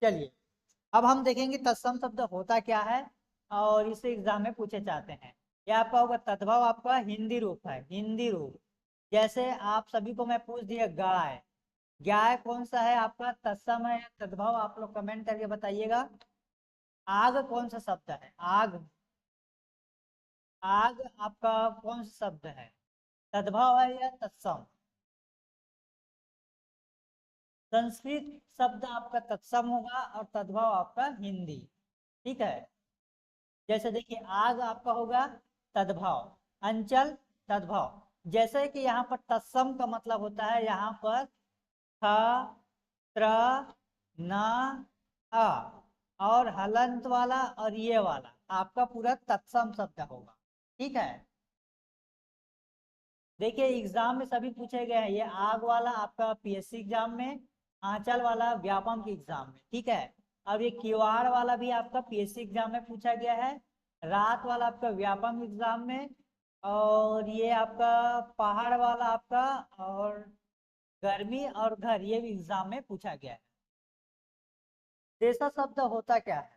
चलिए अब हम देखेंगे तत्सम शब्द होता क्या है और इसे एग्जाम में पूछे जाते हैं। ये आपका होगा तद्भव, आपका हिंदी रूप है, हिंदी रूप। जैसे आप सभी को मैं पूछ दिया गाय, गाय कौन सा है आपका, तत्सम है या तद्भव, आप लोग कमेंट करके बताइएगा। आग कौन सा शब्द है, आग, आग आपका कौन सा शब्द है, तद्भव है या तत्सम। संस्कृत शब्द आपका तत्सम होगा और तद्भव आपका हिंदी। ठीक है, जैसे देखिए आग आपका होगा तद्भव, अंचल तद्भव। जैसे कि यहाँ पर तत्सम का मतलब होता है यहाँ पर थ, त्र, न, अ और हलंत वाला और ये वाला आपका पूरा तत्सम शब्द होगा। ठीक है, देखिए एग्जाम में सभी पूछे गए हैं, ये आग वाला आपका पीएससी एग्जाम में, आंचल वाला व्यापम के एग्जाम में। ठीक है, अब ये किवाड़ वाला भी आपका पीएससी एग्जाम में पूछा गया है, रात वाला आपका व्यापम एग्जाम में, और ये आपका पहाड़ वाला आपका, और गर्मी और घर ये भी एग्जाम में पूछा गया है। देशज शब्द होता क्या है,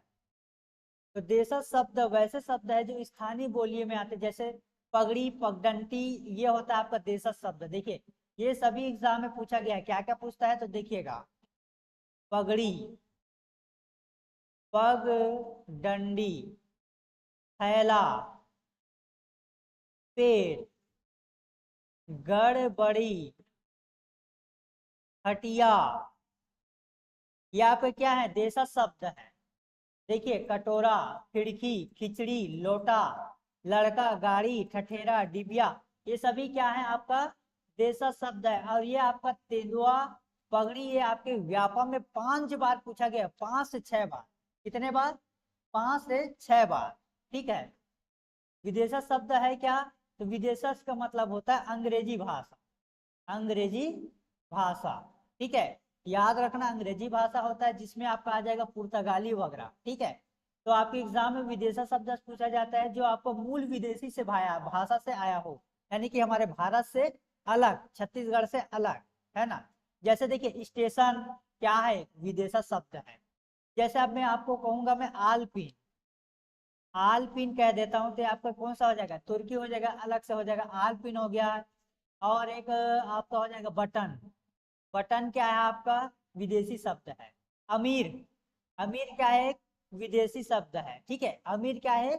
तो देशज शब्द वैसे शब्द है जो स्थानीय बोलियों में आते, जैसे पगड़ी, पगडंडी, ये होता है आपका देशज शब्द। देखिए ये सभी एग्जाम में पूछा गया है, क्या क्या पूछता है तो देखिएगा, पगड़ी, पग डंडी, थैला, पेड़, गड़बड़ी, हटिया, यहाँ पे क्या है देशज शब्द है। देखिए कटोरा, खिड़की, खिचड़ी, लोटा, लड़का, गाड़ी, ठठेरा, डिबिया, ये सभी क्या है आपका देशज शब्द है। और ये आपका तेंदुआ, पगड़ी, ये आपके व्यापम में 5 बार पूछा गया, 5 से 6 बार। कितने बार, 5 से 6 बार। ठीक है, विदेशज शब्द है क्या, तो विदेशज का मतलब होता है अंग्रेजी भाषा, अंग्रेजी भाषा। ठीक है, याद रखना अंग्रेजी भाषा होता है जिसमें आपका आ जाएगा पुर्तगाली वगैरह। ठीक है, तो आपके एग्जाम में विदेशा शब्द पूछा जाता है जो आपको मूल विदेशी से भाषा से आया हो, यानी कि हमारे भारत से अलग, छत्तीसगढ़ से अलग, है ना। जैसे देखिए स्टेशन क्या है, विदेशा शब्द है। जैसे अब मैं आपको कहूंगा मैं आलपीन, आलपीन कह देता हूँ तो आपका कौन सा हो जाएगा, तुर्की हो जाएगा, अलग से हो जाएगा, आलपीन हो गया। और एक आपका हो जाएगा बटन, बटन क्या है आपका विदेशी शब्द है। अमीर, अमीर क्या है, एक विदेशी शब्द है। ठीक है, अमीर क्या है,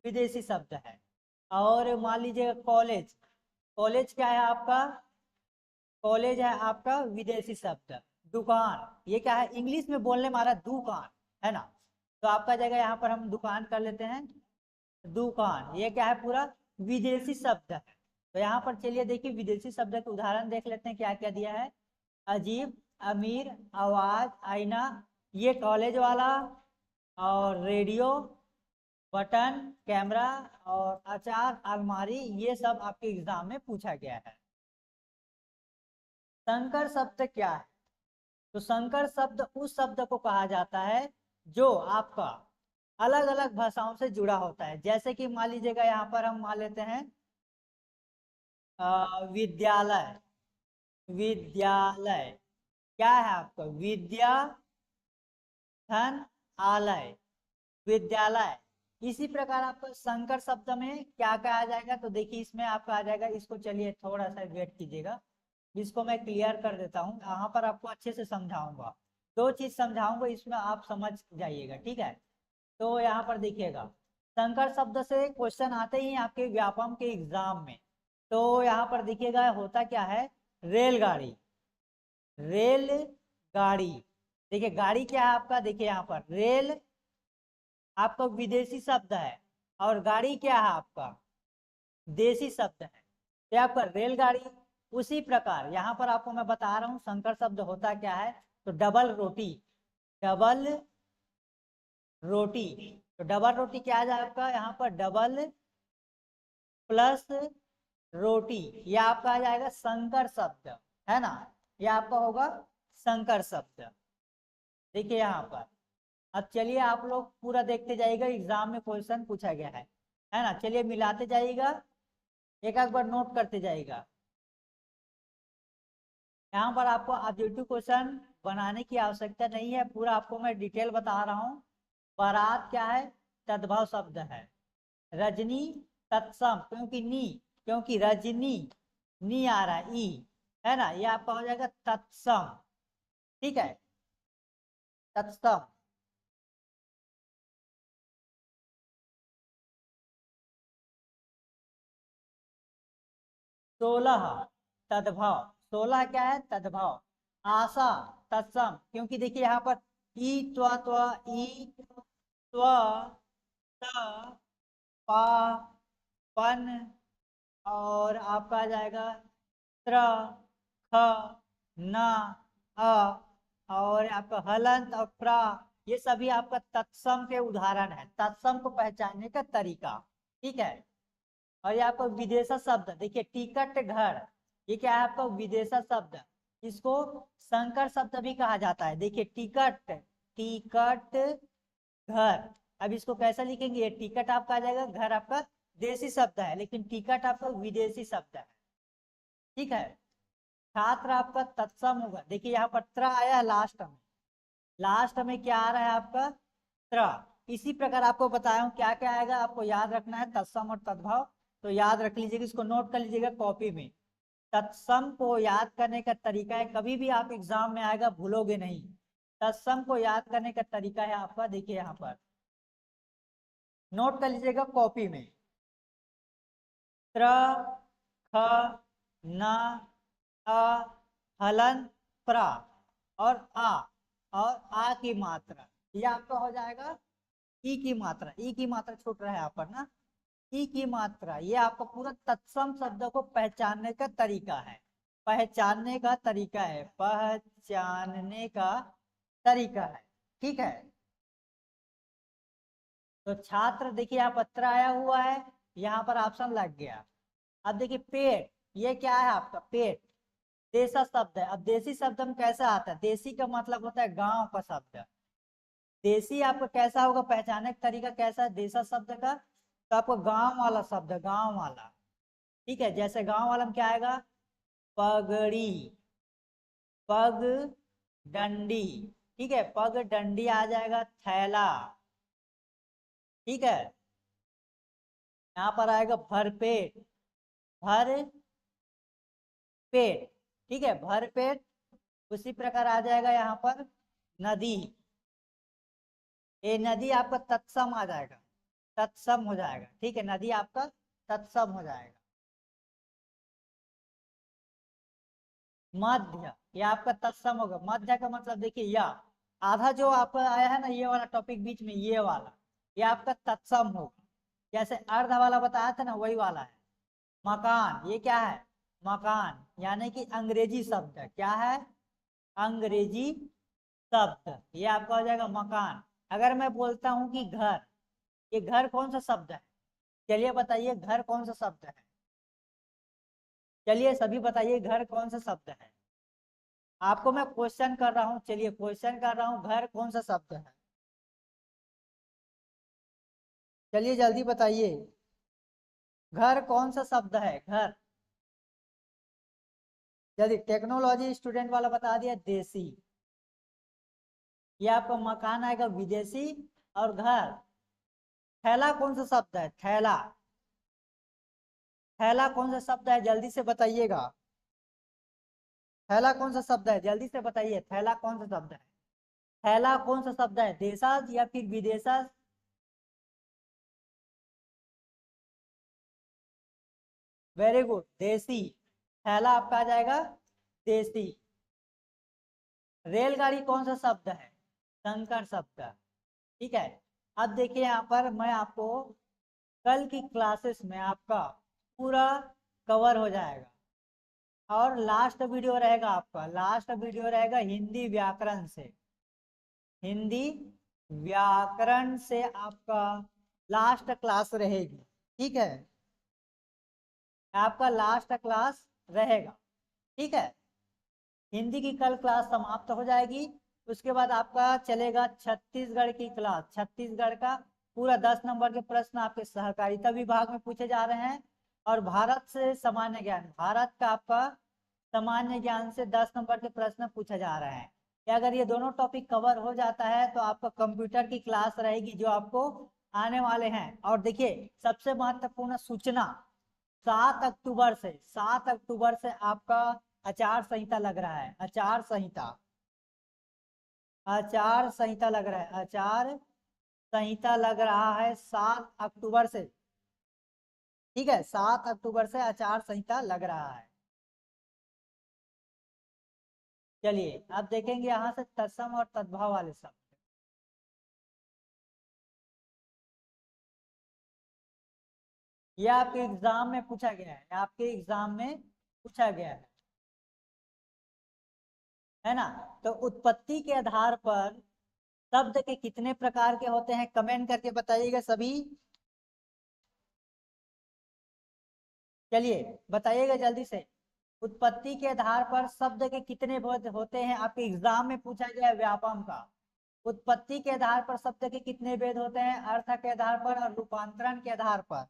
विदेशी शब्द है। और मान लीजिए कॉलेज, कॉलेज क्या है आपका, कॉलेज है आपका विदेशी शब्द। दुकान, ये क्या है इंग्लिश में बोलने मारा दुकान, है ना, तो आपका जगह यहाँ पर हम दुकान कर लेते हैं, दुकान, ये क्या है पूरा विदेशी शब्द है। तो यहाँ पर चलिए देखिए विदेशी शब्द के उदाहरण देख लेते हैं क्या क्या दिया है। अजीब, अमीर, आवाज, आईना, ये कॉलेज वाला, और रेडियो, बटन, कैमरा, और अचार, अलमारी, ये सब आपके एग्जाम में पूछा गया है। संकर शब्द क्या है, तो संकर शब्द उस शब्द को कहा जाता है जो आपका अलग अलग भाषाओं से जुड़ा होता है। जैसे कि मान लीजिएगा यहाँ पर हम मान लेते हैं विद्यालय, विद्यालय क्या है आपका, विद्या धन आलय, विद्यालय। इसी प्रकार आपको संकर शब्द में क्या क्या आ जाएगा, तो देखिए इसमें आपका आ जाएगा, इसको चलिए थोड़ा सा वेट कीजिएगा, इसको मैं क्लियर कर देता हूँ, यहाँ पर आपको अच्छे से समझाऊंगा, 2 चीज समझाऊंगा, इसमें आप समझ जाइएगा। ठीक है, तो यहाँ पर देखिएगा संकर शब्द से क्वेश्चन आते ही आपके व्यापम के एग्जाम में। तो यहाँ पर देखिएगा होता क्या है, रेलगाड़ी, रेल गाड़ी। देखिए गाड़ी क्या है आपका, देखिए यहाँ पर रेल आपका विदेशी शब्द है, और गाड़ी क्या है आपका देसी शब्द है, तो आपका रेलगाड़ी। उसी प्रकार यहाँ पर आपको मैं बता रहा हूँ संकर शब्द होता क्या है, तो डबल रोटी, डबल रोटी, तो डबल रोटी क्या आ जाए आपका यहाँ पर, डबल प्लस रोटी, ये आपका आ जाएगा संकर शब्द, है ना, ये आपका होगा संकर शब्द। देखिए यहाँ पर, अब चलिए आप लोग पूरा देखते जाइएगा, एग्जाम में क्वेश्चन पूछा गया है ना, चलिए मिलाते जाइएगा, एक एक बार नोट करते जाइएगा। यहाँ पर आपको ऑब्जेक्टिव क्वेश्चन बनाने की आवश्यकता नहीं है, पूरा आपको मैं डिटेल बता रहा हूँ। बारात क्या है? तद्भव शब्द है। रजनी तत्सम, क्योंकि रजनी नी आ रहा है, ई है ना, ये आपका हो जाएगा तत्सम। ठीक है, तत्सम। 16 तद्भव, 16 क्या है? तद्भव। आशा तत्सम, क्योंकि देखिए यहाँ पर ई त्व ई त्व त पा पन, और आपका आ जाएगा त्र ख न अ, और आपका हलंत और प्रा, ये सभी आपका तत्सम के उदाहरण है, तत्सम को पहचानने का तरीका। ठीक है। और ये आपका विदेशा शब्द, देखिए टिकट घर, ये क्या है आपका? विदेशा शब्द। इसको संकर शब्द भी कहा जाता है। देखिए टिकट, टिकट घर। अब इसको कैसे लिखेंगे? ये टिकट आपका आ जाएगा, घर आपका देसी शब्द है, लेकिन टिकट आपका विदेशी शब्द है। ठीक है। छात्र आपका तत्सम होगा। देखिए यहाँ पर त्र आया है लास्ट में, लास्ट में क्या आ रहा है आपका? त्र। इसी प्रकार आपको बताया हूँ क्या क्या आएगा, आपको याद रखना है तत्सम और तद्भव। तो याद रख लीजिएगा, इसको नोट कर लीजिएगा कॉपी में। तत्सम को याद करने का तरीका है, कभी भी आप एग्जाम में आएगा भूलोगे नहीं। तत्सम को याद करने का तरीका है आपका, देखिए यहाँ पर नोट कर लीजिएगा कॉपी में। त्र ख न अ हलन प्रा और आ, और आ की मात्रा, ये आपका हो जाएगा ई की मात्रा। ई की मात्रा छूट रहा है यहाँ पर ना, ई की मात्रा, ये आपका पूरा तत्सम शब्द को पहचानने का तरीका है, पहचानने का तरीका है, पहचानने का तरीका है। ठीक है। तो छात्र देखिए यहाँ पत्र आया हुआ है, यहाँ पर ऑप्शन लग गया। अब देखिए पेट, ये क्या है आपका? पेट देसा शब्द है। अब देसी शब्द में कैसा आता है? देसी का मतलब होता है गांव का शब्द। देसी आपका कैसा होगा? पहचानने का तरीका कैसा है देसा शब्द का? तो आपको गांव वाला शब्द, गांव वाला। ठीक है, जैसे गांव वाला में क्या आएगा? पगड़ी, पग डंडी। ठीक है, पग डंडी आ जाएगा। थैला। ठीक है। यहाँ पर आएगा भरपेट, भर पेट। ठीक है, भर पेट। उसी प्रकार आ जाएगा यहाँ पर नदी, ये नदी आपका तत्सम आ जाएगा, तत्सम हो जाएगा। ठीक है, नदी आपका तत्सम हो जाएगा। मध्य, ये आपका तत्सम होगा। मध्य का मतलब देखिए या आधा जो आपका आया है ना, ये वाला टॉपिक बीच में, ये वाला, ये आपका तत्सम होगा। जैसे अर्ध वाला बताया था ना, वही वाला है। मकान, ये क्या है? मकान, यानी कि अंग्रेजी शब्द है। क्या है? अंग्रेजी शब्द, ये आपका हो जाएगा मकान। अगर मैं बोलता हूं कि घर, ये घर कौन सा शब्द है? चलिए बताइए, घर कौन सा शब्द है? चलिए सभी बताइए, घर कौन सा शब्द है? आपको मैं क्वेश्चन कर रहा हूँ, चलिए क्वेश्चन कर रहा हूँ, घर कौन सा शब्द है? चलिए जल्दी बताइए, घर कौन सा शब्द है? घर, जल्दी। टेक्नोलॉजी स्टूडेंट वाला बता दिया देसी। ये आपका मकान आएगा विदेशी। और घर, थैला कौन सा शब्द है? थैला, थैला कौन सा शब्द है? जल्दी से बताइएगा, थैला कौन सा शब्द है? जल्दी से बताइए, थैला कौन सा शब्द है? थैला कौन सा शब्द है? देशज या फिर विदेशज? वेरी गुड, देसी। थैला आपका आ जाएगा देसी। रेलगाड़ी कौन सा शब्द है? संकर शब्द। ठीक है। अब देखिए यहाँ पर मैं आपको कल की क्लासेस में आपका पूरा कवर हो जाएगा। और लास्ट वीडियो रहेगा आपका, लास्ट वीडियो रहेगा हिंदी व्याकरण से, हिंदी व्याकरण से आपका लास्ट क्लास रहेगी। ठीक है, आपका लास्ट क्लास रहेगा। ठीक है, हिंदी की कल क्लास समाप्त हो जाएगी। उसके बाद आपका चलेगा छत्तीसगढ़ की क्लास। छत्तीसगढ़ का पूरा 10 नंबर के प्रश्न आपके सहकारिता विभाग में पूछे जा रहे हैं। और भारत से सामान्य ज्ञान, भारत का आपका सामान्य ज्ञान से 10 नंबर के प्रश्न पूछा जा रहा है। कि अगर ये दोनों टॉपिक कवर हो जाता है तो आपका कंप्यूटर की क्लास रहेगी जो आपको आने वाले हैं। और देखिए सबसे महत्वपूर्ण सूचना, 7 अक्टूबर से आपका आचार संहिता लग रहा है। आचार संहिता लग रहा है। आचार संहिता लग रहा है 7 अक्टूबर से। ठीक है, 7 अक्टूबर से आचार संहिता लग रहा है। चलिए अब देखेंगे यहाँ से तत्सम और तद्भव वाले शब्द। ये आपके एग्जाम में पूछा गया है, आपके एग्जाम में पूछा गया है ना। तो उत्पत्ति के आधार पर शब्द के कितने प्रकार के होते हैं, कमेंट करके बताइएगा सभी। चलिए बताइएगा जल्दी से। उत्पत्ति के आधार पर शब्द के कितने भेद होते हैं, आपके एग्जाम में पूछा गया है व्यापम का। उत्पत्ति के आधार पर शब्द के कितने भेद होते हैं, अर्थ के आधार पर और रूपांतरण के आधार पर।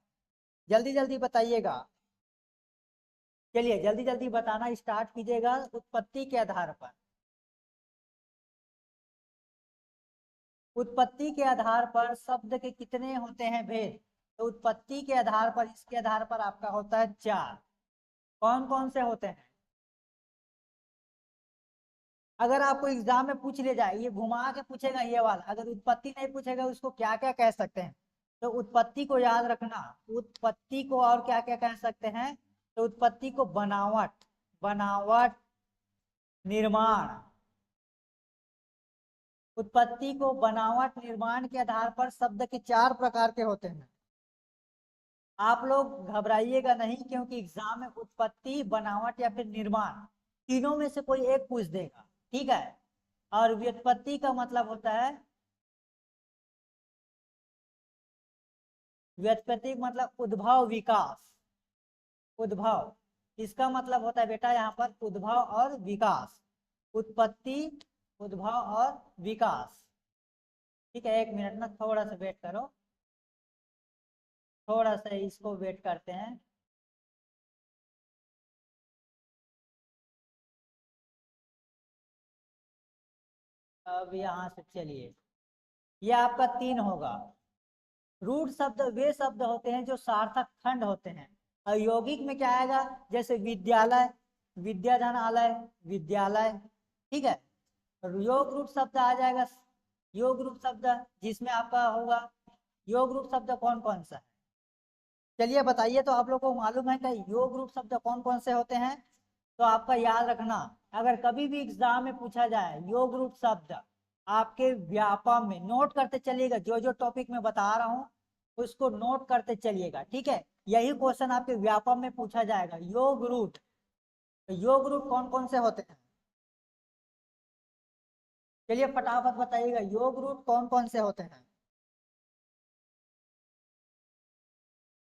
जल्दी जल्दी बताइएगा। चलिए जल्दी जल्दी बताना स्टार्ट कीजिएगा। उत्पत्ति के आधार पर, उत्पत्ति के आधार पर शब्द के कितने होते हैं भेद। तो उत्पत्ति के आधार पर, इसके आधार पर आपका होता है 4। कौन कौन से होते हैं? अगर आपको एग्जाम में पूछ ले जाए, ये घुमा के पूछेगा ये वाला, अगर उत्पत्ति नहीं पूछेगा उसको क्या क्या कह सकते हैं। तो उत्पत्ति को याद रखना। उत्पत्ति को और क्या क्या कह सकते हैं? तो उत्पत्ति को बनावट, बनावट, निर्माण। उत्पत्ति को बनावट, निर्माण के आधार पर शब्द के 4 प्रकार के होते हैं। आप लोग घबराइएगा नहीं, क्योंकि एग्जाम में उत्पत्ति, बनावट या फिर निर्माण तीनों में से कोई एक पूछ देगा। ठीक है। और व्युत्पत्ति का मतलब होता है, व्युत्पत्ति मतलब उद्भव, विकास। उद्भव, इसका मतलब होता है बेटा यहाँ पर उद्भव और विकास। उत्पत्ति, उद्भव और विकास। ठीक है, 1 मिनट में थोड़ा सा वेट करो, थोड़ा सा इसको वेट करते हैं। अब यहाँ से चलिए, ये आपका 3 होगा। रूट शब्द वे शब्द होते हैं जो सार्थक खंड होते हैं। और यौगिक में क्या आएगा, जैसे विद्यालय, विद्याधनालय, विद्यालय। ठीक है। योग रूप शब्द आ जाएगा, योग रूप शब्द जिसमें आपका होगा। योग रूप शब्द कौन कौन सा है, चलिए बताइए। तो आप लोग को मालूम है कि योग रूप शब्द कौन कौन से होते हैं? तो आपका याद रखना, अगर कभी भी एग्जाम में पूछा जाए योग रूप शब्द, आपके व्यापम में नोट करते चलिएगा। जो जो टॉपिक में बता रहा हूँ उसको नोट करते चलिएगा। ठीक है, यही क्वेश्चन आपके व्यापम में पूछा जाएगा, योग रूट। तो योग रूट कौन कौन से होते हैं? चलिए फटाफट बताइएगा, योग रूट कौन कौन से होते हैं?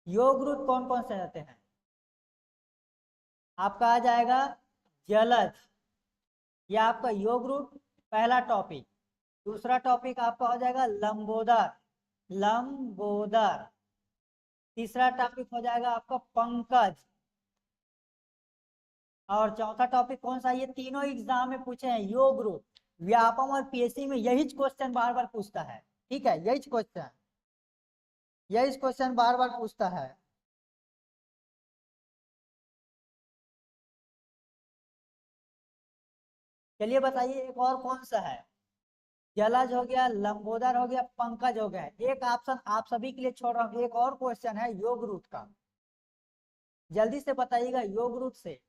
योग रूट कौन कौन से होते हैं? आपका आ जाएगा जलज, ये आपका योग रूट पहला टॉपिक। दूसरा टॉपिक आपका हो जाएगा लंबोदर, लंबोदर। तीसरा टॉपिक हो जाएगा आपका पंकज। और चौथा टॉपिक कौन सा? ये तीनों एग्जाम में पूछे हैं, योग रूट। व्यापम और पीएससी में यही क्वेश्चन बार बार पूछता है। ठीक है, यही क्वेश्चन, यही क्वेश्चन बार बार पूछता है। चलिए बताइए एक और कौन सा है? जलज हो गया, लंबोदर हो गया, पंकज हो गया। एक ऑप्शन आप सभी के लिए छोड़ रहा हूँ, एक और क्वेश्चन है योग रूट का, जल्दी से बताइएगा। योग रूट से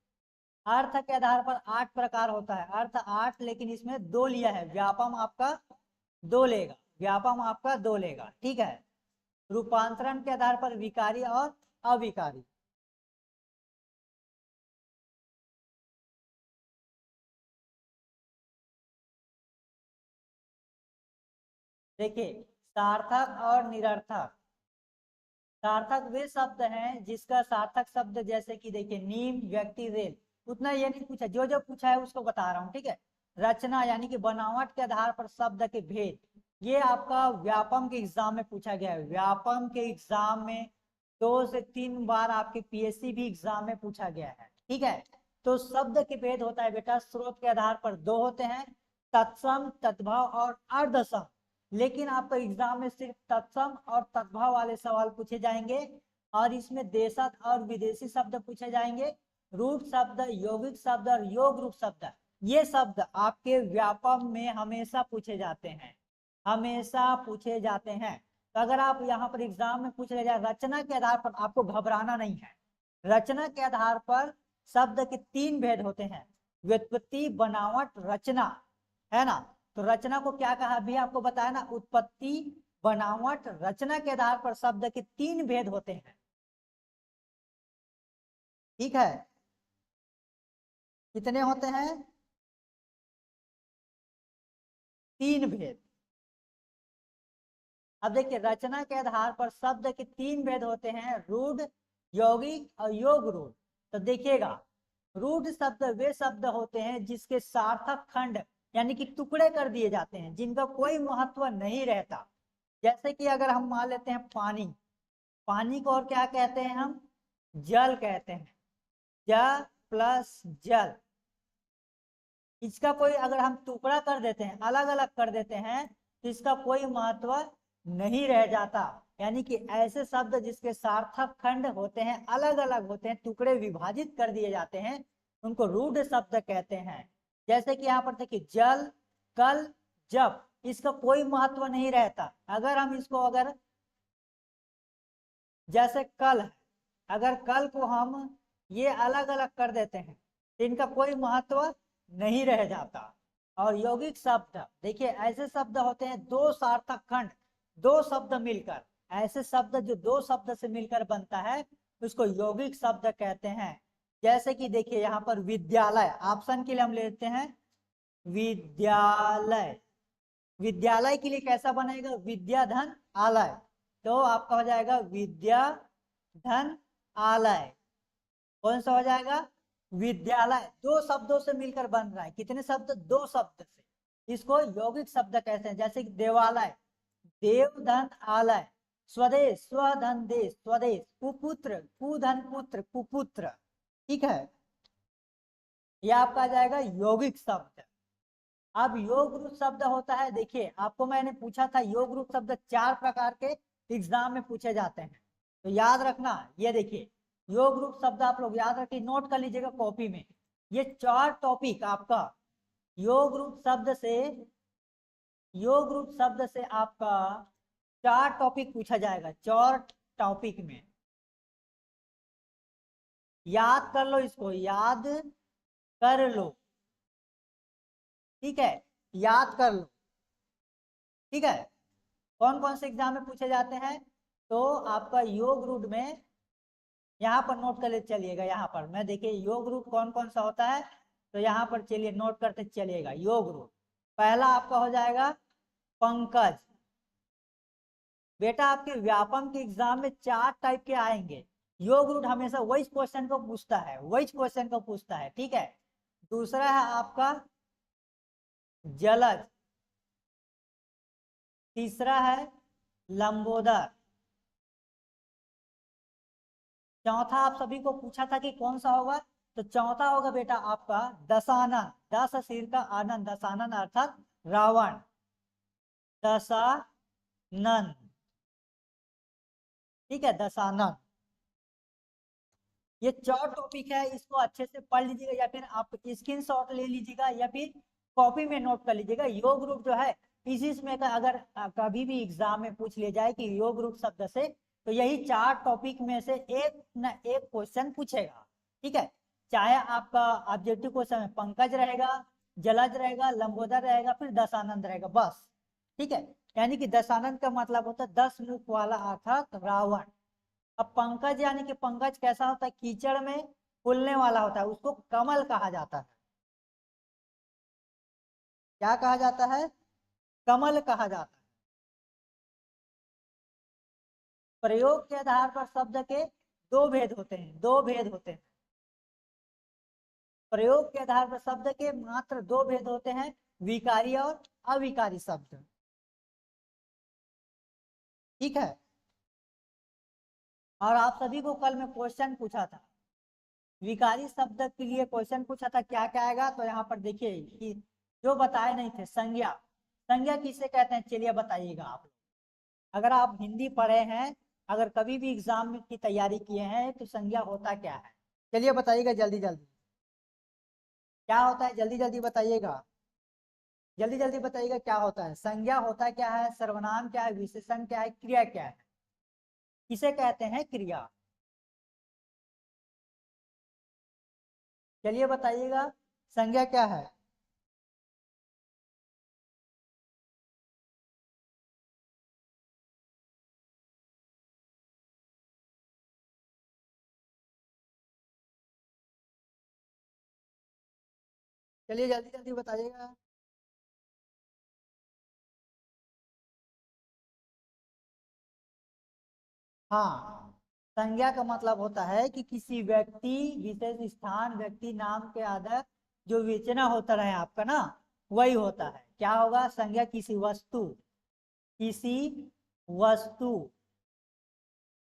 अर्थ के आधार पर 8 प्रकार होता है, अर्थ 8, लेकिन इसमें 2 लिया है। व्यापम आपका 2 लेगा, व्यापम आपका 2 लेगा। ठीक है। रूपांतरण के आधार पर विकारी और अविकारी। देखिए सार्थक और निरर्थक। सार्थक वे शब्द हैं जिसका सार्थक शब्द, जैसे कि देखिए नीम, व्यक्ति, रेल। उतना ये नहीं पूछा, जो जो पूछा है उसको बता रहा हूँ। ठीक है। रचना यानी कि बनावट के आधार पर शब्द के भेद, ये आपका व्यापम के एग्जाम में पूछा गया है। व्यापम के एग्जाम में 2 से 3 बार आपके पीएससी भी एग्जाम में पूछा गया है। ठीक है। तो शब्द के भेद होता है बेटा स्रोत के आधार पर दो होते हैं, तत्सम, तद्भव और अर्धसम। लेकिन आपको एग्जाम में सिर्फ तत्सम और तद्भव वाले सवाल पूछे जाएंगे, और इसमें देशज और विदेशी शब्द पूछे जाएंगे, रूट शब्द, यौगिक शब्द और योग रूप शब्द। ये शब्द आपके व्यापम में हमेशा पूछे जाते हैं, हमेशा पूछे जाते हैं। तो अगर आप यहाँ पर एग्जाम में पूछ ले जाए रचना के आधार पर, आपको घबराना नहीं है। रचना के आधार पर शब्द के तीन भेद होते हैं, व्युत्पत्ति, बनावट, रचना, है ना। तो रचना को क्या कहा अभी आपको बताया ना, उत्पत्ति, बनावट, रचना के आधार पर शब्द के तीन भेद होते हैं। ठीक है, कितने होते हैं? तीन भेद। अब देखिए रचना के आधार पर शब्द के तीन भेद होते हैं, रूढ़, यौगिक और योग रूढ़। तो देखिएगा, रूढ़ शब्द वे शब्द होते हैं जिसके सार्थक खंड यानी कि टुकड़े कर दिए जाते हैं, जिनका कोई महत्व नहीं रहता। जैसे कि अगर हम मान लेते हैं पानी, पानी को और क्या कहते हैं हम? जल कहते हैं, ज प्लस जल। इसका कोई अगर हम टुकड़ा कर देते हैं, अलग अलग कर देते हैं, तो इसका कोई महत्व नहीं रह जाता। यानी कि ऐसे शब्द जिसके सार्थक खंड होते हैं, अलग अलग होते हैं, टुकड़े विभाजित कर दिए जाते हैं, उनको रूढ़ शब्द कहते हैं। जैसे कि यहाँ पर देखिए जल, कल, जब, इसका कोई महत्व नहीं रहता। अगर हम इसको अगर जैसे कल है, अगर कल को हम ये अलग अलग कर देते हैं तो इनका कोई महत्व नहीं रह जाता। और यौगिक शब्द देखिए, ऐसे शब्द होते हैं दो सार्थक खंड, दो शब्द मिलकर, ऐसे शब्द जो दो शब्द से मिलकर बनता है उसको यौगिक शब्द कहते हैं। जैसे कि देखिए यहाँ पर विद्यालय, ऑप्शन के लिए हम लेते हैं विद्यालय। विद्यालय के लिए कैसा बनेगा? विद्या धन आलय, तो आपका हो जाएगा विद्या धन आलय। कौन सा हो जाएगा? विद्यालय। दो शब्दों से मिलकर बन रहा है, कितने शब्द? दो शब्द से, इसको यौगिक शब्द कहते हैं। जैसे कि देवालय, देव धन आलय, स्वदेश, स्वधन देश, स्वदेश, कुपुत्र, कुधन पुत्र, कुपुत्र। ठीक है, यह आपका आ जाएगा यौगिक शब्द। अब योग रूप शब्द होता है, देखिए आपको मैंने पूछा था योग रूप शब्द चार प्रकार के एग्जाम में पूछे जाते हैं, तो याद रखना। ये देखिए योग रूप शब्द आप लोग याद रखिए, नोट कर लीजिएगा कॉपी में। ये चार टॉपिक आपका योग रूप शब्द से, योग रूप शब्द से आपका चार टॉपिक पूछा जाएगा, चार टॉपिक में। याद कर लो, इसको याद कर लो, ठीक है, याद कर लो। ठीक है, कौन कौन से एग्जाम में पूछे जाते हैं? तो आपका योग रूट में, यहाँ पर नोट कर ले चलिएगा। यहाँ पर मैं देखिए योग रूट कौन कौन सा होता है, तो यहाँ पर चलिए नोट करते चलिएगा। योग रूट पहला आपका हो जाएगा पंकज। बेटा आपके व्यापम के एग्जाम में चार टाइप के आएंगे, योग रूट हमेशा वही क्वेश्चन को पूछता है, वही क्वेश्चन को पूछता है। ठीक है, दूसरा है आपका जलज, तीसरा है लंबोदर, चौथा आप सभी को पूछा था कि कौन सा होगा, तो चौथा होगा बेटा आपका दशानन, दस सिर का आनंद, दशानन अर्थात रावण, दशानन। ठीक है, दशानन। ये चार टॉपिक है, इसको अच्छे से पढ़ लीजिएगा, या फिर आप स्क्रीनशॉट ले लीजिएगा, या फिर कॉपी में नोट कर लीजिएगा। योग रूप जो है इसी में का अगर कभी भी एग्जाम में पूछ लिया जाए कि योग रूप शब्द से, तो यही चार टॉपिक में से एक न एक क्वेश्चन पूछेगा। ठीक है, चाहे आपका ऑब्जेक्टिव क्वेश्चन में पंकज रहेगा, जलज रहेगा, लंबोदर रहेगा, फिर दशानंद रहेगा, बस। ठीक है, यानी कि दशानंद का मतलब होता है 10 मुख वाला अर्थात रावण। अब पंकज यानी कि पंकज कैसा होता है? कीचड़ में फूलने वाला होता है, उसको कमल कहा जाता है। क्या कहा जाता है? कमल कहा जाता है। प्रयोग के आधार पर शब्द के दो भेद होते हैं, दो भेद होते हैं। प्रयोग के आधार पर शब्द के मात्र दो भेद होते हैं, विकारी और अविकारी शब्द। ठीक है, और आप सभी को कल में क्वेश्चन पूछा था, विकारी शब्द के लिए क्वेश्चन पूछा था, क्या क्या आएगा, तो यहाँ पर देखिए कि जो बताए नहीं थे, संज्ञा। संज्ञा किसे कहते हैं, चलिए बताइएगा आप। अगर आप हिंदी पढ़े हैं, अगर कभी भी एग्जाम की तैयारी किए हैं, तो संज्ञा होता क्या है, चलिए बताइएगा जल्दी जल्दी। क्या होता है, जल्दी जल्दी बताइएगा, जल्दी जल्दी बताइएगा क्या होता है। संज्ञा होता क्या है, सर्वनाम क्या है, विशेषण क्या है, क्रिया क्या है, किसे कहते हैं क्रिया, चलिए बताइएगा। संज्ञा क्या है, चलिए जल्दी जल्दी बताइएगा। हाँ, संज्ञा का मतलब होता है कि किसी व्यक्ति, विशेष स्थान, व्यक्ति, नाम के आधार जो विवेचना होता रहे आपका ना, वही होता है। क्या होगा, संज्ञा किसी वस्तु, किसी वस्तु,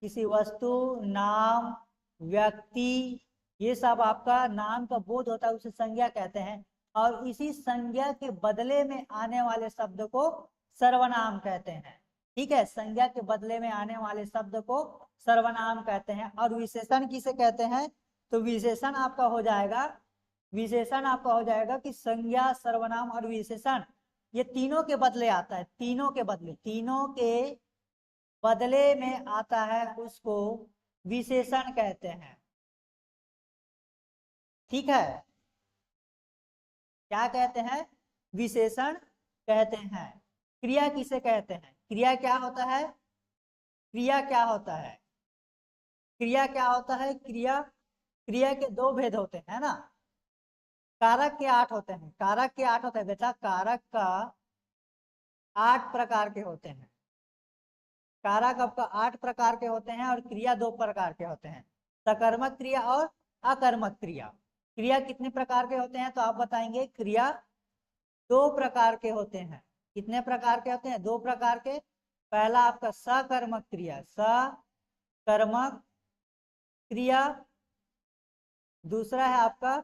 किसी वस्तु, नाम, व्यक्ति, ये सब आपका नाम का बोध होता है, उसे संज्ञा कहते हैं। और इसी संज्ञा के बदले में आने वाले शब्द को सर्वनाम कहते हैं। ठीक है, संज्ञा के बदले में आने वाले शब्द को सर्वनाम कहते हैं। और विशेषण किसे कहते हैं, तो विशेषण आपका हो जाएगा, विशेषण आपका हो जाएगा कि संज्ञा, सर्वनाम और विशेषण ये तीनों के बदले आता है, तीनों के बदले, तीनों के बदले में आता है, उसको विशेषण कहते हैं। ठीक है, क्या कहते हैं, विशेषण कहते हैं। क्रिया किसे कहते हैं, क्रिया क्या होता है, क्रिया क्या होता है, क्रिया क्या होता है, क्रिया, क्रिया के दो भेद होते हैं ना, कारक के 8 होते हैं, कारक के 8 होते हैं बेटा, कारक का 8 प्रकार के होते हैं, कारक आपका 8 प्रकार के होते हैं, और क्रिया 2 प्रकार के होते हैं, सकर्मक क्रिया और अकर्मक क्रिया। क्रिया कितने प्रकार के होते हैं, तो आप बताएंगे, क्रिया 2 प्रकार के होते हैं। कितने प्रकार के होते हैं, 2 प्रकार के। पहला आपका सकर्मक क्रिया, सकर्मक क्रिया, दूसरा है आपका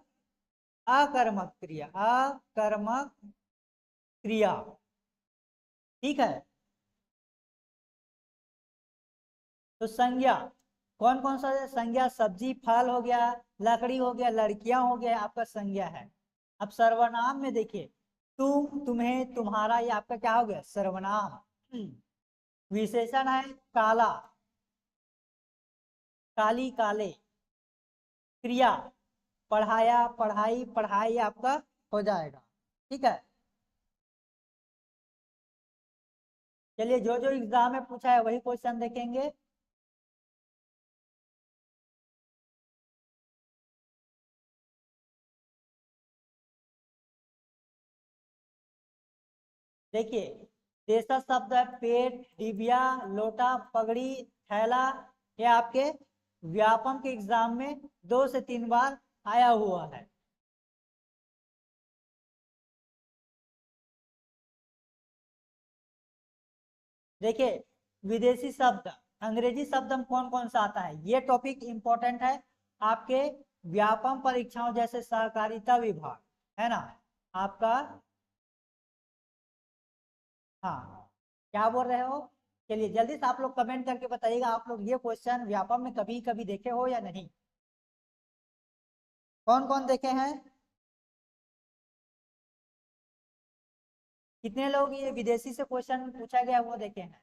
अकर्मक क्रिया, अकर्मक क्रिया। ठीक है, तो संज्ञा कौन कौन सा है, संज्ञा सब्जी, फल हो गया, लकड़ी हो गया, लड़कियां हो गया, आपका संज्ञा है। अब सर्वनाम में देखिए, तुम, तुम्हें, तुम्हारा, ये आपका क्या हो गया, सर्वनाम। विशेषण है काला, काली, काले। क्रिया पढ़ाया, पढ़ाई, पढ़ाई आपका हो जाएगा। ठीक है, चलिए जो जो एग्जाम में पूछा है वही क्वेश्चन देखेंगे। देखिए, देशज शब्द है पेट, डिबिया, लोटा, पगड़ी, थैला, ये आपके व्यापम के एग्जाम में 2 से 3 बार आया हुआ है। देखिए, विदेशी शब्द, अंग्रेजी शब्द में कौन कौन सा आता है, ये टॉपिक इंपॉर्टेंट है आपके व्यापम परीक्षाओं, जैसे सहकारिता विभाग है ना आपका। हाँ, क्या बोल रहे हो, चलिए जल्दी से आप लोग कमेंट करके बताइएगा, आप लोग ये क्वेश्चन व्यापम में कभी कभी देखे हो या नहीं, कौन कौन देखे हैं, कितने लोग ये विदेशी से क्वेश्चन पूछा गया वो देखे हैं।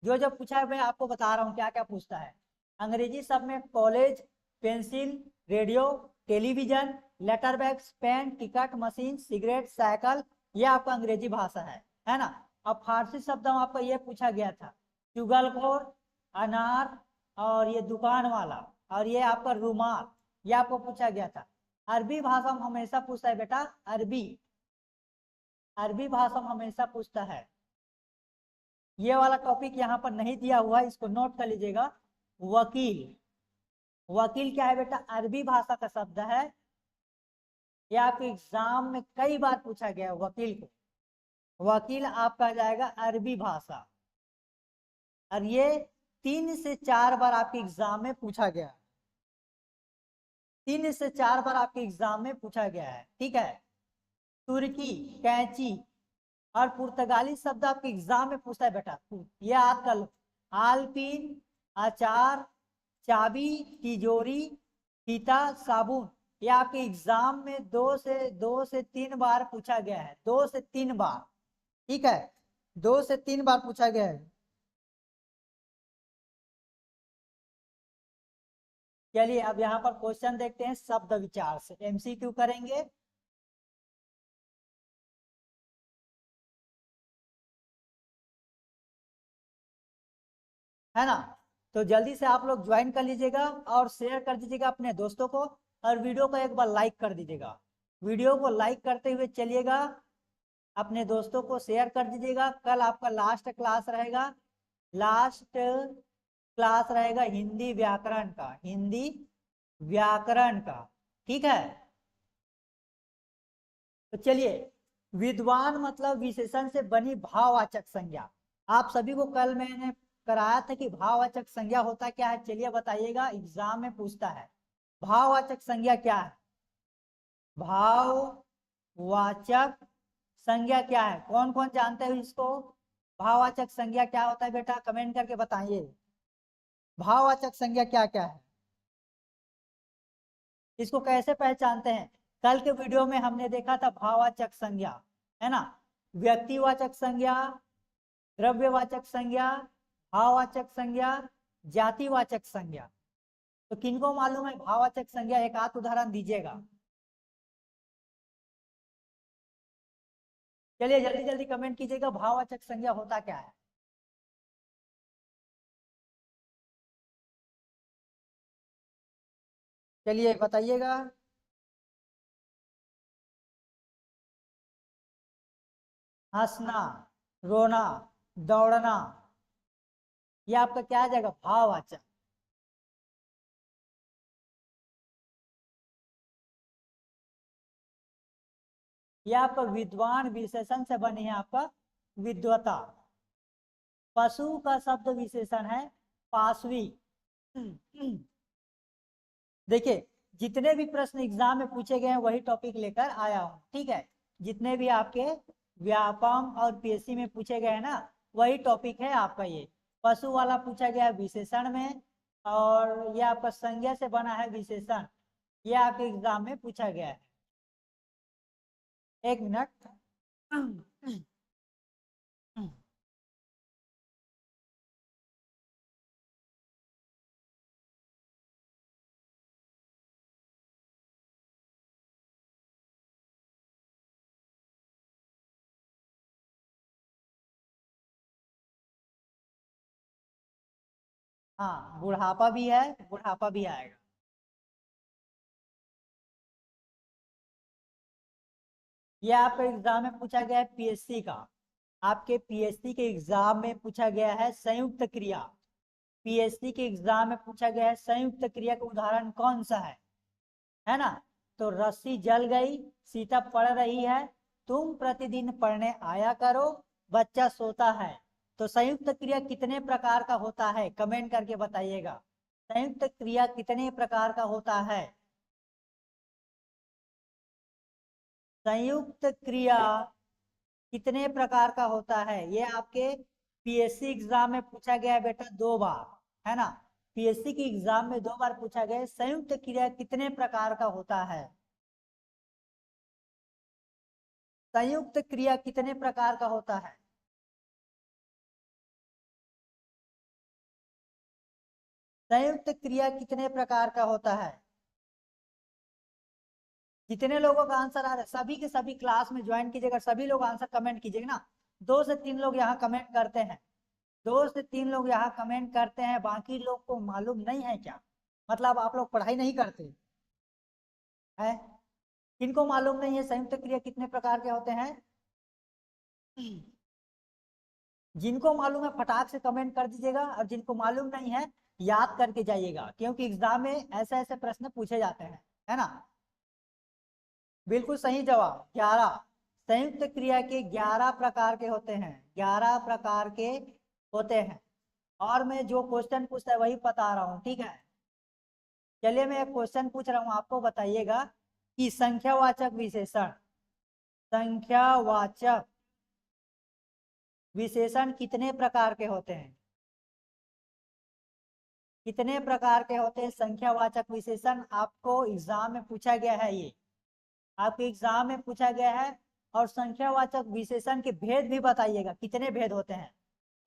जो जो पूछा है मैं आपको बता रहा हूँ क्या क्या पूछता है। अंग्रेजी सब में college, pencil, radio, television, letter bags, pen, ticket, machine, cigarette, cycle, ये आपका अंग्रेजी भाषा है ना। अब फारसी शब्द में आपका ये पूछा गया था, चुगलखोर, अनार, और ये दुकान वाला, और ये आपका रुमाल, ये आपको पूछा गया था। अरबी भाषा में हमेशा पूछता है बेटा, अरबी, अरबी भाषा में हमेशा पूछता है। ये वाला टॉपिक यहाँ पर नहीं दिया हुआ है, इसको नोट कर लीजिएगा। वकील, वकील क्या है बेटा, अरबी भाषा का शब्द है। ये आपके एग्जाम में कई बार पूछा गया है वकील को, वकील आपका जाएगा अरबी भाषा, और ये 3 से 4 बार आपके एग्जाम में पूछा गया। 3 से 4 बार आपके एग्जाम में पूछा गया है, ठीक है। तुर्की, कैंची और पुर्तगाली शब्द आपके एग्जाम में पूछता है बेटा, ये याद कर लो। आलपीन, अचार, चाबी, तिजोरी, फीता, साबुन, ये आपके एग्जाम में 2 से 3 बार पूछा गया है, 2 से 3 बार, ठीक है, 2 से 3 बार पूछा गया है। चलिए अब यहाँ पर क्वेश्चन देखते हैं शब्द विचार से, एमसीक्यू करेंगे। है ना, तो जल्दी से आप लोग ज्वाइन कर लीजिएगा और शेयर कर दीजिएगा अपने दोस्तों को, और वीडियो को एक बार लाइक कर दीजिएगा। वीडियो को लाइक करते हुए चलिएगा, अपने दोस्तों को शेयर कर दीजिएगा। कल आपका लास्ट क्लास रहेगा, लास्ट क्लास रहेगा हिंदी व्याकरण का, हिंदी व्याकरण का, ठीक है। तो चलिए, विद्वान मतलब विशेषण से बनी भाववाचक संज्ञा। आप सभी को कल मैंने कराया था कि भाववाचक संज्ञा होता क्या है, चलिए बताइएगा, एग्जाम में पूछता है भाववाचक संज्ञा क्या है। भाववाचक संज्ञा क्या है, कौन कौन जानते हो इसको? भाववाचक संज्ञा क्या होता है बेटा, कमेंट करके बताइए। भाववाचक संज्ञा क्या क्या है, इसको कैसे पहचानते हैं? कल के वीडियो में हमने देखा था भाववाचक संज्ञा, है ना, व्यक्तिवाचक संज्ञा, द्रव्यवाचक संज्ञा, भाववाचक संज्ञा, जातिवाचक संज्ञा। तो किनको मालूम है भाववाचक संज्ञा, एक आध उदाहरण दीजिएगा। चलिए जल्दी जल्दी कमेंट कीजिएगा, भाववाचक संज्ञा होता क्या है। चलिए बताइएगा। हंसना, रोना, दौड़ना, ये आपका क्या आ जाएगा, भाववाचक। ये आपका विद्वान विशेषण से बनी है, आपका विद्वता। पशु का शब्द विशेषण है पाशवी। देखिए, जितने भी प्रश्न एग्जाम में पूछे गए हैं वही टॉपिक लेकर आया हूँ, ठीक है। जितने भी आपके व्यापम और पीएससी में पूछे गए हैं ना, वही टॉपिक है आपका। ये पशु वाला पूछा गया है विशेषण में, और ये आपका संज्ञा से बना है विशेषण, ये आपके एग्जाम में पूछा गया है। एक मिनट। हाँ, बुढ़ापा भी है, बुढ़ापा भी आएगा। ये आपके एग्जाम में पूछा गया है पीएससी का, आपके पीएससी के एग्जाम में पूछा गया है संयुक्त क्रिया। पीएससी के एग्जाम में पूछा गया है संयुक्त क्रिया का उदाहरण कौन सा है ना। तो रस्सी जल गई, सीता पढ़ रही है, तुम प्रतिदिन पढ़ने आया करो, बच्चा सोता है। तो संयुक्त क्रिया कितने प्रकार का होता है, कमेंट करके बताइएगा। संयुक्त क्रिया कितने प्रकार का होता है? संयुक्त क्रिया कितने प्रकार का होता है, ये आपके पीएससी एग्जाम में पूछा गया है बेटा 2 बार, है ना। पीएससी के एग्जाम में 2 बार पूछा गया है, संयुक्त क्रिया कितने प्रकार का होता है। संयुक्त क्रिया कितने प्रकार का होता है? संयुक्त क्रिया कितने प्रकार का होता है? जितने लोगों का आंसर आ रहा है सभी के सभी क्लास में ज्वाइन कीजिएगा, सभी लोग आंसर कमेंट कीजिएगा ना। 2 से 3 लोग यहाँ कमेंट करते हैं, 2 से 3 लोग यहाँ कमेंट करते हैं, बाकी लोग को मालूम नहीं है क्या, मतलब आप लोग पढ़ाई नहीं करते है। किनको मालूम नहीं है संयुक्त क्रिया कितने प्रकार के होते हैं? जिनको मालूम है फटाक से कमेंट कर दीजिएगा, और जिनको मालूम नहीं है याद करके जाइएगा, क्योंकि एग्जाम में ऐसे ऐसे प्रश्न पूछे जाते हैं, है ना। बिल्कुल सही जवाब 11। संयुक्त क्रिया के 11 प्रकार के होते हैं, 11 प्रकार के होते हैं। और मैं जो क्वेश्चन पूछता है वही बता रहा हूँ, ठीक है। चलिए मैं एक क्वेश्चन पूछ रहा हूँ, आपको बताइएगा कि संख्यावाचक विशेषण, संख्यावाचक विशेषण कितने प्रकार के होते हैं? कितने प्रकार के होते हैं संख्यावाचक विशेषण? आपको एग्जाम में पूछा गया है, ये आपके एग्जाम में पूछा गया है। और संख्यावाचक विशेषण के भेद भी बताइएगा, कितने भेद होते हैं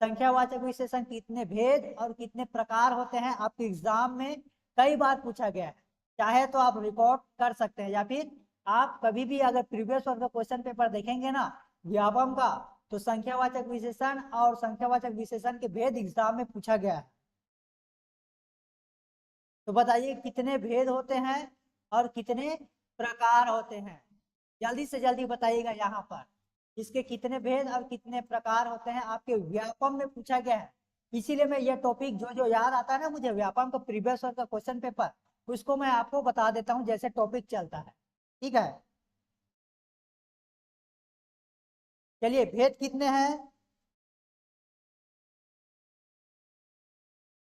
संख्यावाचक विशेषण, कितने भेद और कितने प्रकार होते हैं, आपके एग्जाम में कई बार पूछा गया है। चाहे तो आप रिकॉर्ड कर सकते हैं, या फिर आप कभी भी अगर प्रीवियस वर्ष का क्वेश्चन पेपर देखेंगे ना व्यापम का, तो संख्यावाचक विशेषण और संख्यावाचक विशेषण के भेद एग्जाम में पूछा गया है। तो बताइए कितने भेद होते हैं और कितने प्रकार होते हैं, जल्दी से जल्दी बताइएगा यहाँ पर। इसके कितने भेद और कितने प्रकार होते हैं आपके व्यापम में पूछा गया है। इसीलिए मैं ये टॉपिक जो जो याद आता है ना मुझे व्यापम का प्रीवियस ईयर का क्वेश्चन पेपर, उसको मैं आपको बता देता हूँ जैसे टॉपिक चलता है। ठीक है, चलिए भेद कितने हैं?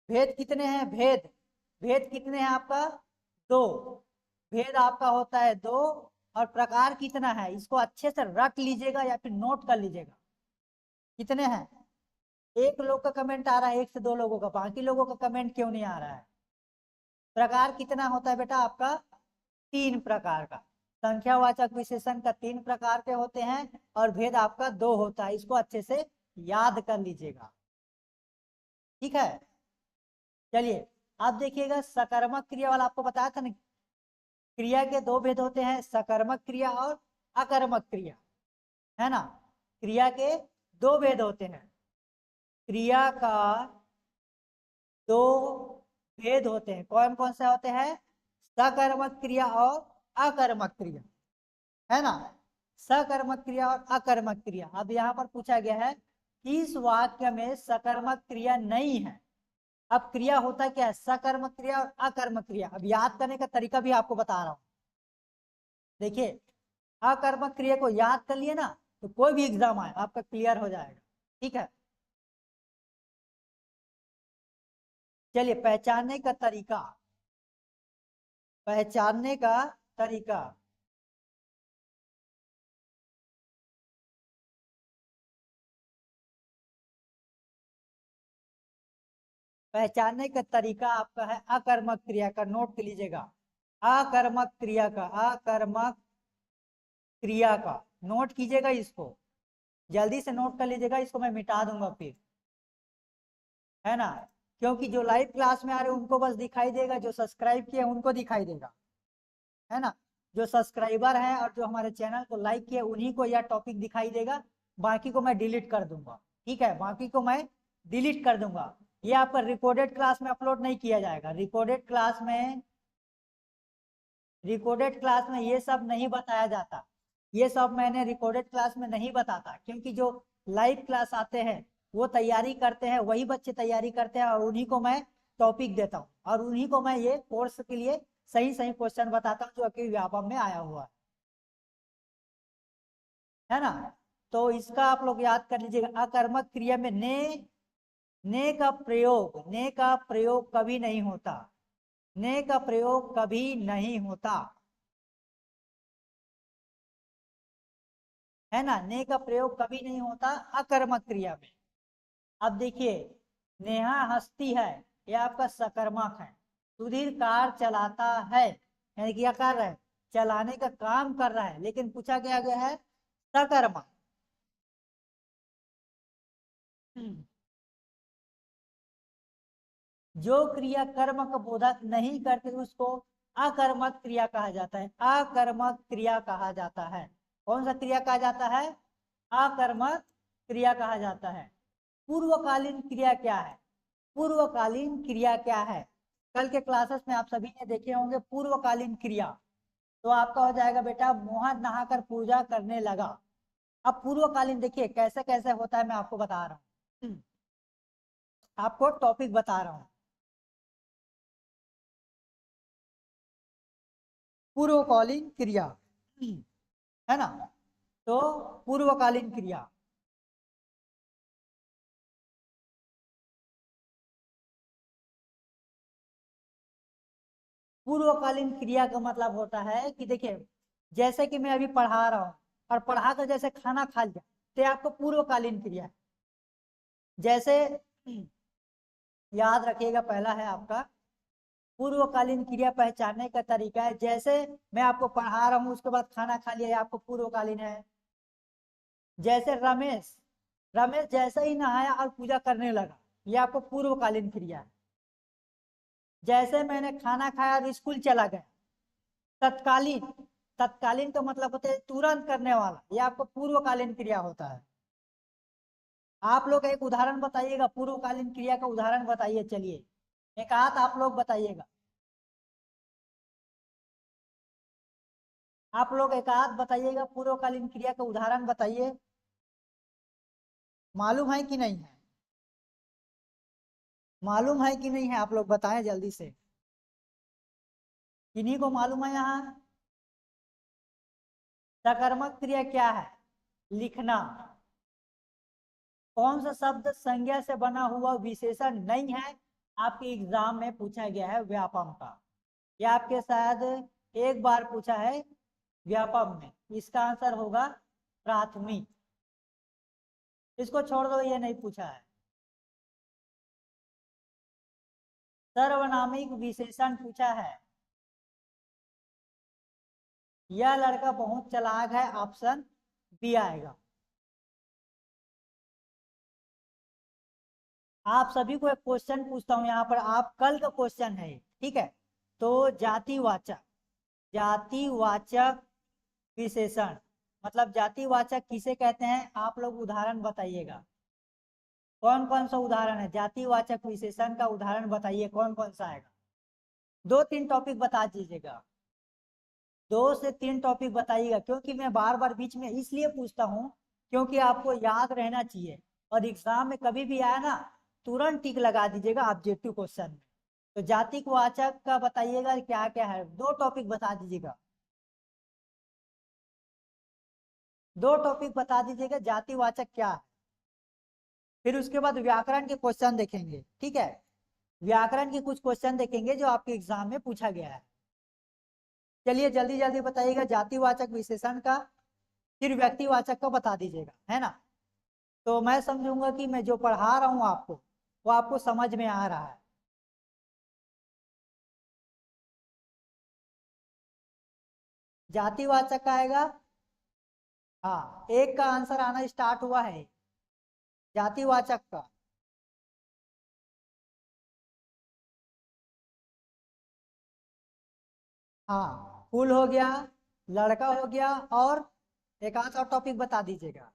भेद कितने हैं? भेद भेद कितने हैं आपका? दो। भेद आपका होता है दो। और प्रकार कितना है इसको अच्छे से रख लीजिएगा या फिर नोट कर लीजिएगा। कितने हैं? एक लोग का कमेंट आ रहा है, एक से दो लोगों का, बाकी लोगों का कमेंट क्यों नहीं आ रहा है? प्रकार कितना होता है बेटा आपका? तीन प्रकार का। संख्यावाचक विशेषण का तीन प्रकार के होते हैं और भेद आपका दो होता है, इसको अच्छे से याद कर लीजिएगा। ठीक है, चलिए आप देखिएगा सकर्मक क्रिया वाला आपको बताया था ना, क्रिया के दो भेद होते हैं, सकर्मक क्रिया और अकर्मक क्रिया, है ना। क्रिया के दो भेद होते हैं, क्रिया का दो भेद होते हैं। कौन कौन से होते हैं? सकर्मक क्रिया और अकर्मक क्रिया, है ना। सकर्मक क्रिया और अकर्मक क्रिया। अब यहाँ पर पूछा गया है कि इस वाक्य में सकर्मक क्रिया नहीं है। अब क्रिया होता क्या है? सकर्मक क्रिया और अकर्मक क्रिया। अब याद करने का तरीका भी आपको बता रहा हूं। देखिए, अकर्मक क्रिया को याद कर लिए ना तो कोई भी एग्जाम आए आपका क्लियर हो जाएगा। ठीक है, चलिए पहचानने का तरीका, पहचानने का तरीका। पहचानने का तरीका आपका है अकर्मक क्रिया का, नोट कर लीजिएगा। अकर्मक क्रिया का, अकर्मक क्रिया का नोट कीजिएगा, इसको जल्दी से नोट कर लीजिएगा, इसको मैं मिटा दूंगा फिर, है ना। क्योंकि जो लाइव क्लास में आ रहे हैं उनको बस दिखाई देगा, जो सब्सक्राइब किए उनको दिखाई देगा, है ना। जो सब्सक्राइबर है और जो हमारे चैनल को लाइक किए उन्हीं को यह टॉपिक दिखाई देगा, बाकी को मैं डिलीट कर दूंगा। ठीक है, बाकी को मैं डिलीट कर दूंगा। ये आपका रिकॉर्डेड क्लास में अपलोड नहीं किया जाएगा। रिकॉर्डेड क्लास में ये सब नहीं बताया जाता, ये सब मैंने रिकॉर्डेड क्लास में नहीं बताता, क्योंकि जो लाइव क्लास आते हैं वो तैयारी करते हैं, वही बच्चे तैयारी करते हैं और उन्हीं को मैं टॉपिक देता हूँ और उन्हीं को मैं ये कोर्स के लिए सही सही क्वेश्चन बताता हूँ जो कि व्यापम में आया हुआ है ना। तो इसका आप लोग याद कर लीजिएगा, अकर्मक क्रिया में ने का प्रयोग कभी नहीं होता, ने का प्रयोग कभी नहीं होता, है ना। ने का प्रयोग कभी नहीं होता अकर्मक क्रिया में। अब देखिए, नेहा हंसती है, ये आपका सकर्मक है। सुधीर कार चलाता है, यानी क्या कर रहा है? चलाने का काम कर रहा है, लेकिन पूछा गया है सकर्मक। जो क्रिया कर्म का बोधक नहीं करती उसको अकर्मक क्रिया कहा जाता है, अकर्मक क्रिया कहा जाता है। कौन सा क्रिया कहा जाता है? अकर्मक क्रिया कहा जाता है। पूर्वकालीन क्रिया क्या है? पूर्वकालीन क्रिया क्या है? कल के क्लासेस में आप सभी ने देखे होंगे पूर्वकालीन क्रिया। तो आपका हो जाएगा बेटा, मोहन नहाकर पूजा करने लगा। अब पूर्वकालीन देखिए कैसे कैसे होता है, मैं आपको बता रहा हूँ, आपको टॉपिक बता रहा हूँ। पूर्वकालीन क्रिया, है ना। तो पूर्वकालीन क्रिया, पूर्वकालीन क्रिया का मतलब होता है कि देखिए, जैसे कि मैं अभी पढ़ा रहा हूँ और पढ़ा कर जैसे खाना खा लिया, तो ये आपको पूर्वकालीन क्रिया है। जैसे याद रखिएगा, पहला है आपका पूर्वकालीन क्रिया पहचानने का तरीका है, जैसे मैं आपको पढ़ा रहा हूँ उसके बाद खाना खा लिया, ये आपको पूर्वकालीन है। जैसे रमेश रमेश जैसे ही नहाया और पूजा करने लगा, ये आपको पूर्वकालीन क्रिया है। जैसे मैंने खाना खाया और स्कूल चला गया, तत्कालीन तत्कालीन का मतलब होता है तुरंत करने वाला, ये आपको पूर्वकालीन क्रिया होता है। आप लोग एक उदाहरण बताइएगा, पूर्वकालीन क्रिया का उदाहरण बताइए, चलिए एक आध आप लोग बताइएगा। आप लोग एक आध बताइएगा, पूर्वकालीन क्रिया का उदाहरण बताइए। मालूम है कि नहीं है? मालूम है कि नहीं है? आप लोग बताएं जल्दी से। किन्हीं को मालूम है यहाँ? सकर्मक क्रिया क्या है? लिखना। कौन सा शब्द संज्ञा से बना हुआ विशेषण नहीं है? आपके एग्जाम में पूछा गया है व्यापम का। यह आपके शायद एक बार पूछा है व्यापम में। इसका आंसर होगा प्राथमिक। इसको छोड़ दो, ये नहीं पूछा है। सर्वनामिक विशेषण पूछा है। यह लड़का बहुत चालाक है, ऑप्शन बी आएगा। आप सभी को एक क्वेश्चन पूछता हूं यहाँ पर, आप कल का क्वेश्चन है, ठीक है? तो जातिवाचक विशेषण मतलब जातिवाचक किसे कहते हैं? आप लोग उदाहरण बताइएगा। कौन कौन सा उदाहरण है जातिवाचक विशेषण का? उदाहरण बताइए, कौन कौन सा आएगा? दो तीन टॉपिक बता दीजिएगा। 2 से 3 टॉपिक बताइएगा, क्योंकि मैं बार बार बीच में इसलिए पूछता हूँ क्योंकि आपको याद रहना चाहिए, और एग्जाम में कभी भी आया ना, तुरंत टिक लगा दीजिएगा ऑब्जेक्टिव क्वेश्चन में। तो जातिवाचक का बताइएगा क्या क्या है, 2 टॉपिक बता दीजिएगा। 2 टॉपिक बता दीजिएगा जातिवाचक क्या है। फिर उसके बाद व्याकरण के क्वेश्चन देखेंगे, ठीक है? व्याकरण के कुछ क्वेश्चन देखेंगे जो आपके एग्जाम में पूछा गया है। चलिए जल्दी जल्दी बताइएगा जातिवाचक विशेषण का, फिर व्यक्तिवाचक का बता दीजिएगा, है ना? तो मैं समझूंगा कि मैं जो पढ़ा रहा हूं आपको, वो आपको समझ में आ रहा है। जातिवाचक का आएगा। हाँ, एक का आंसर आना स्टार्ट हुआ है जातिवाचक का। हाँ, फूल हो गया, लड़का हो गया, और एक आध और टॉपिक बता दीजिएगा।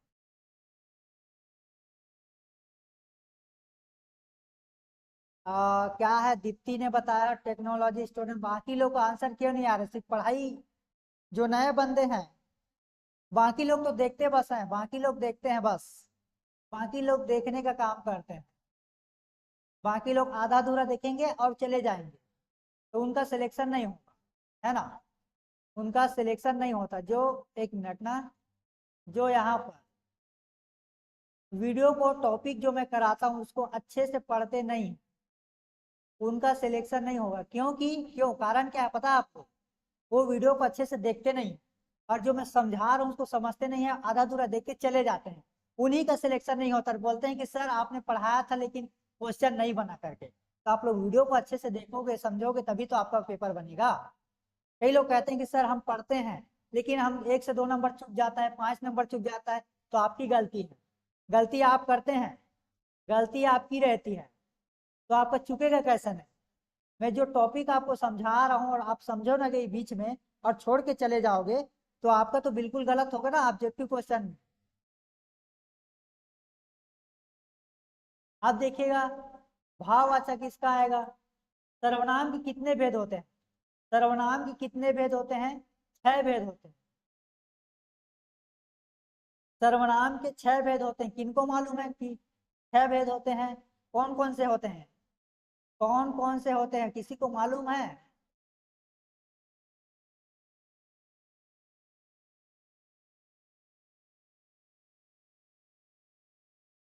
क्या है, दीप्ति ने बताया टेक्नोलॉजी स्टूडेंट। बाकी लोग को आंसर क्यों नहीं आ रहे? सिर्फ पढ़ाई, जो नए बंदे हैं, बाकी लोग तो देखते बस हैं, बाकी लोग देखते हैं बस, बाकी लोग देखने का काम करते हैं। बाकी लोग आधा अधूरा देखेंगे और चले जाएंगे, तो उनका सिलेक्शन नहीं होगा, है ना? उनका सिलेक्शन नहीं होता। जो, एक मिनट ना, जो यहाँ पर वीडियो को टॉपिक जो मैं कराता हूँ उसको अच्छे से पढ़ते नहीं, उनका सिलेक्शन नहीं होगा। क्योंकि क्यों, कारण क्या है पता है आपको? वो वीडियो को अच्छे से देखते नहीं, और जो मैं समझा रहा हूँ उसको समझते नहीं है, आधा अधूरा देख के चले जाते हैं। उन्हीं का सिलेक्शन नहीं होता, बोलते हैं कि सर आपने पढ़ाया था लेकिन क्वेश्चन नहीं बना करके। तो आप लोग वीडियो को अच्छे से देखोगे, समझोगे, तभी तो आपका पेपर बनेगा। कई लोग कहते हैं कि सर हम पढ़ते हैं लेकिन हम 1 से 2 नंबर चुक जाता है, 5 नंबर चुक जाता है, तो आपकी गलती है। गलती आप करते हैं, गलती आपकी रहती है, तो आपका चुकेगा कैसे नहीं? मैं जो टॉपिक आपको समझा रहा हूँ और आप समझो ना कि बीच में और छोड़ के चले जाओगे, तो आपका तो बिल्कुल गलत होगा ना ऑब्जेक्टिव क्वेश्चन। अब देखिएगा, भाववाचक किसका आएगा? सर्वनाम के कितने भेद होते हैं? सर्वनाम के कितने भेद होते हैं? 6 भेद होते हैं। सर्वनाम के 6 भेद होते हैं। किनको मालूम है कि 6 भेद होते हैं? कौन कौन से होते हैं? कौन कौन से होते हैं, किसी को मालूम है?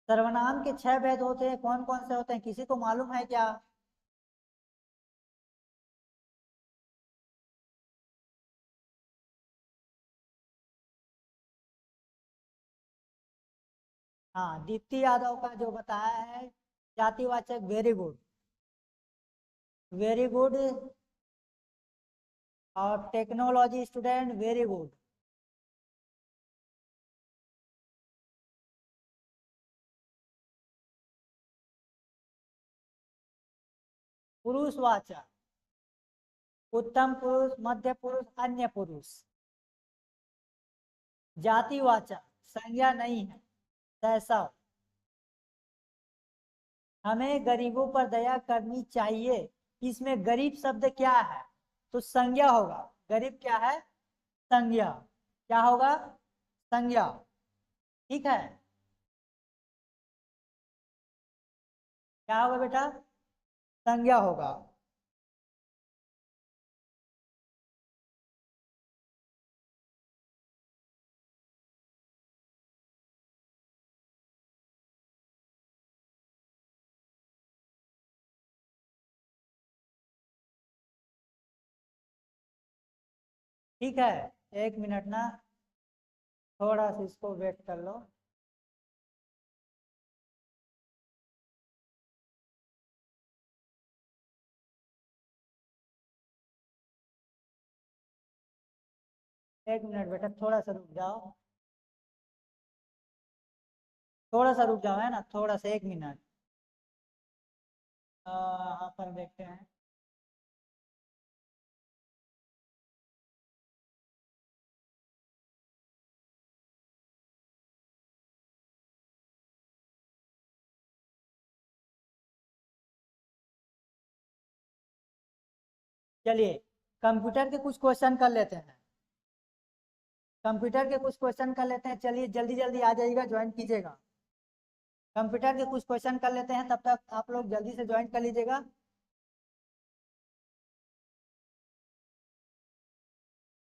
सर्वनाम के 6 भेद होते हैं, कौन कौन से होते हैं, किसी को मालूम है क्या? हाँ, दीप्ति यादव का जो बताया है जातिवाचक, वेरी गुड, वेरी गुड। और टेक्नोलॉजी स्टूडेंट, वेरी गुड। पुरुषवाचक, उत्तम पुरुष, मध्य पुरुष, अन्य पुरुष। जातिवाचक, संज्ञा नहीं है, शैशव। हमें गरीबों पर दया करनी चाहिए, इसमें गरीब शब्द क्या है? तो संज्ञा होगा। गरीब क्या है? संज्ञा। क्या होगा? संज्ञा। ठीक है, क्या होगा बेटा? संज्ञा होगा। ठीक है, 1 मिनट ना, थोड़ा सा इसको वेट कर लो। एक मिनट बेटा, थोड़ा सा रुक जाओ, थोड़ा सा रुक जाओ, है ना, थोड़ा सा 1 मिनट। यहाँ पर देखते हैं। चलिए, कंप्यूटर के कुछ क्वेश्चन कर लेते हैं। कंप्यूटर के कुछ क्वेश्चन कर लेते हैं, चलिए जल्दी जल्दी आ जाइएगा, ज्वाइन कीजिएगा। कंप्यूटर के कुछ क्वेश्चन कर लेते हैं, तब तक आप लोग जल्दी से ज्वाइन कर लीजिएगा।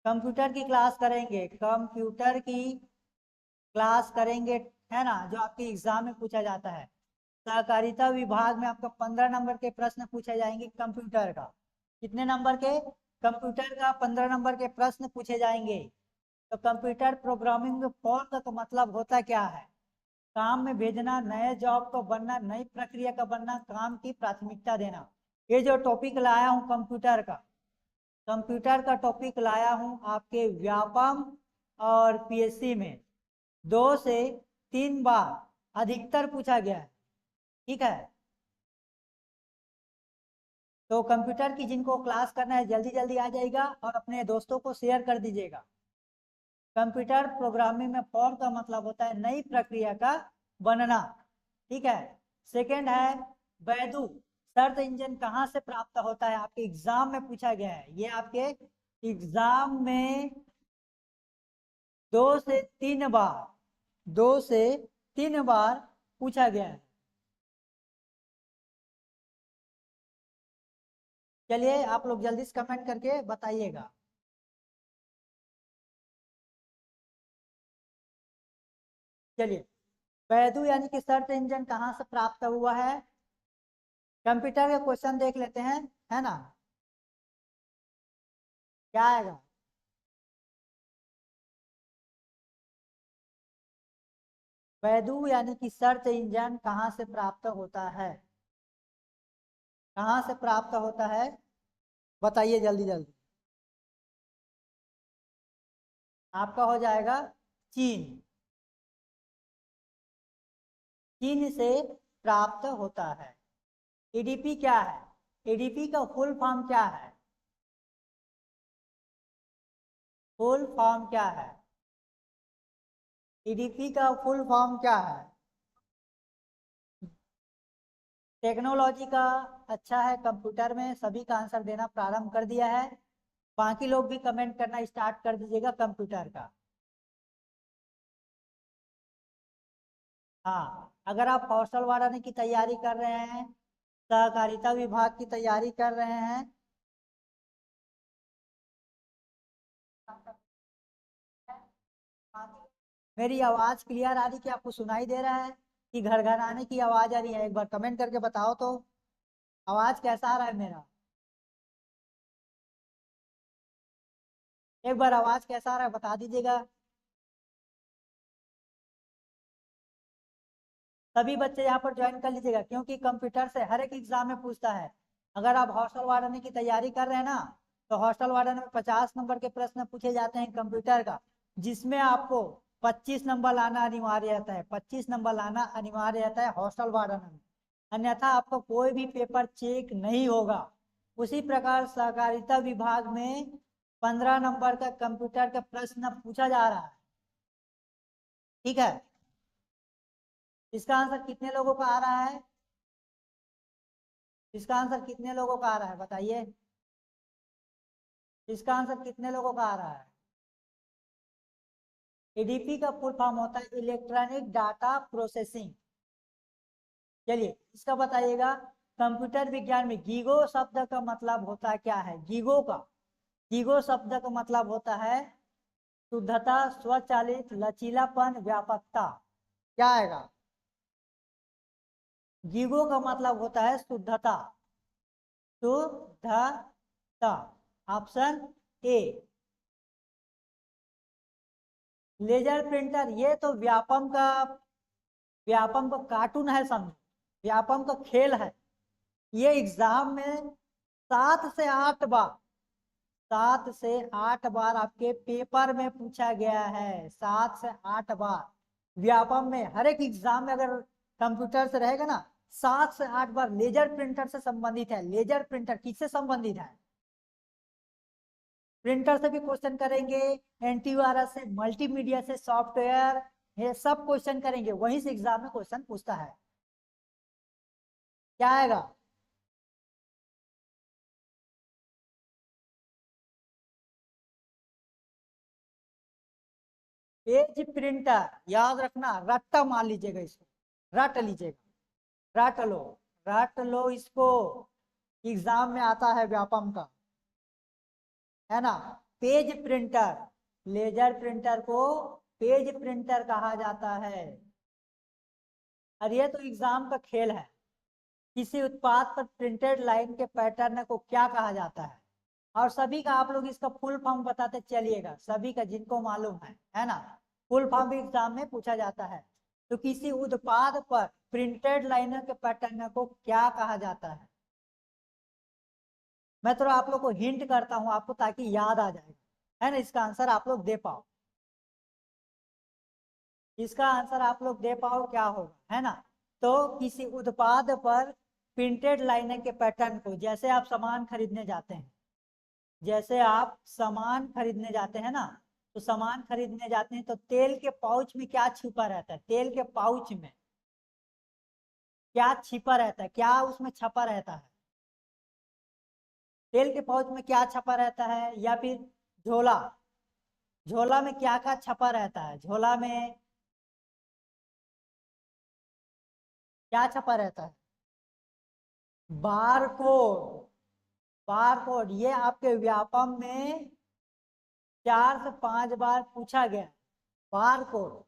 कंप्यूटर की क्लास करेंगे, कंप्यूटर की क्लास करेंगे, है ना, जो आपके एग्जाम में पूछा जाता है। सहकारिता विभाग में आपका 15 नंबर के प्रश्न पूछे जाएंगे कंप्यूटर का। कितने नंबर के? कंप्यूटर का 15 नंबर के प्रश्न पूछे जाएंगे। तो कंप्यूटर प्रोग्रामिंग में फॉल्ट का मतलब होता क्या है? काम में भेजना, नए जॉब को बनना, नई प्रक्रिया का बनना, काम की प्राथमिकता देना। ये जो टॉपिक लाया हूँ कंप्यूटर का, कंप्यूटर का टॉपिक लाया हूँ आपके व्यापम और पीएससी में 2 से 3 बार अधिकतर पूछा गया है। ठीक है, तो कंप्यूटर की जिनको क्लास करना है जल्दी जल्दी आ जाएगा और अपने दोस्तों को शेयर कर दीजिएगा। कंप्यूटर प्रोग्रामिंग में फॉर्म का मतलब होता है नई प्रक्रिया का बनना। ठीक है, सेकंड है बैदू, सर्च इंजन कहाँ से प्राप्त होता है? आपके एग्जाम में पूछा गया है, ये आपके एग्जाम में 2 से 3 बार, 2 से 3 बार पूछा गया है। चलिए आप लोग जल्दी से कमेंट करके बताइएगा। चलिए, बैदू यानी कि सर्च इंजन कहाँ से प्राप्त हुआ है? कंप्यूटर के क्वेश्चन देख लेते हैं, है ना। क्या आएगा? बैदू यानी कि सर्च इंजन कहाँ से प्राप्त होता है? कहाँ से प्राप्त होता है? बताइए जल्दी जल्दी। आपका हो जाएगा चीन। चीन से प्राप्त होता है। एडीपी क्या है? एडीपी का फुल फॉर्म क्या है? फुल फॉर्म क्या है? एडीपी का फुल फॉर्म क्या है? टेक्नोलॉजी का। अच्छा है, कंप्यूटर में सभी का आंसर देना प्रारंभ कर दिया है। बाकी लोग भी कमेंट करना स्टार्ट कर दीजिएगा कंप्यूटर का। हाँ, अगर आप हॉस्टल वार्डन की तैयारी कर रहे हैं, सहकारिता विभाग की तैयारी कर रहे हैं, मेरी आवाज क्लियर आ रही कि आपको सुनाई दे रहा है कि घर घर आने की आवाज आ रही है? एक बार कमेंट करके बताओ तो, आवाज कैसा आ रहा है मेरा? एक बार आवाज कैसा आ रहा है बता दीजिएगा। सभी बच्चे यहाँ पर ज्वाइन कर लीजिएगा, क्योंकि कंप्यूटर से हर एक एग्जाम में पूछता है। अगर आप हॉस्टल वार्डन की तैयारी कर रहे हैं ना, तो हॉस्टल वार्डन में 50 नंबर के प्रश्न पूछे जाते हैं कंप्यूटर का, जिसमें आपको 25 नंबर लाना अनिवार्य रहता है। 25 नंबर लाना अनिवार्य रहता है हॉस्टल वार्डन में, अन्यथा आपको कोई भी पेपर चेक नहीं होगा। उसी प्रकार सहकारिता विभाग में 15 नंबर का कंप्यूटर का प्रश्न पूछा जा रहा है। ठीक है, इसका आंसर कितने लोगों का आ रहा है? इसका आंसर कितने लोगों का आ रहा है बताइए? इसका आंसर कितने लोगों का आ रहा है? एडीपी का फुल फॉर्म होता है इलेक्ट्रॉनिक डाटा प्रोसेसिंग। चलिए इसका बताइएगा। कंप्यूटर विज्ञान में गीगो शब्द का मतलब होता क्या है? गीगो शब्द का मतलब होता है शुद्धता, स्वचालित, लचीलापन, व्यापकता। क्या आएगा? गीगो का मतलब होता है शुद्धता, शुद्धता। Option A. लेजर प्रिंटर, ये तो व्यापम का कार्टून है, समझो, व्यापम का खेल है। ये एग्जाम में 7 से 8 बार, 7 से 8 बार आपके पेपर में पूछा गया है। 7 से 8 बार व्यापम में, हर एक एग्जाम में अगर कंप्यूटर से रहेगा ना, 7 से 8 बार लेजर प्रिंटर से संबंधित है। लेजर प्रिंटर किससे संबंधित है? प्रिंटर से भी क्वेश्चन करेंगे, एंटीवायरस से, मल्टीमीडिया से, सॉफ्टवेयर, ये सब क्वेश्चन करेंगे, वहीं से एग्जाम में क्वेश्चन पूछता है। क्या आएगा? पेज प्रिंटर, याद रखना, रट्टा मान लीजिएगा इसको, रट लीजिएगा, रट लो, रट लो इसको, एग्जाम में आता है व्यापम का, है ना। पेज प्रिंटर, लेजर प्रिंटर को पेज प्रिंटर कहा जाता है। और ये तो एग्जाम का खेल है। किसी उत्पाद पर प्रिंटेड लाइन के पैटर्न को क्या कहा जाता है? और सभी का आप लोग इसका फुल फॉर्म बताते चलिएगा, सभी का जिनको मालूम है ना। फुल फॉर्म भी एग्जाम में पूछा जाता है। तो किसी उत्पाद पर प्रिंटेड लाइनर के पैटर्न को क्या कहा जाता है? मैं थोड़ा आप लोग को हिंट करता हूं आपको, ताकि याद आ जाए, है ना, इसका आंसर आप लोग दे पाओ। इसका आंसर आप लोग दे पाओ क्या होगा, है ना। तो किसी उत्पाद पर प्रिंटेड लाइनर के पैटर्न को, जैसे आप सामान खरीदने जाते हैं, जैसे आप सामान खरीदने जाते हैं ना, तो सामान खरीदने जाते हैं तो तेल के पाउच में क्या छिपा रहता है? तेल के पाउच में क्या छिपा रहता है? क्या उसमें छपा रहता है? तेल के पाउच में क्या छपा रहता है? या फिर झोला, झोला में क्या क्या छपा रहता है? झोला में क्या छपा रहता है? बारकोड। बारकोड, ये आपके व्यापम में 4 से 5 बार पूछा गया। बारकोड,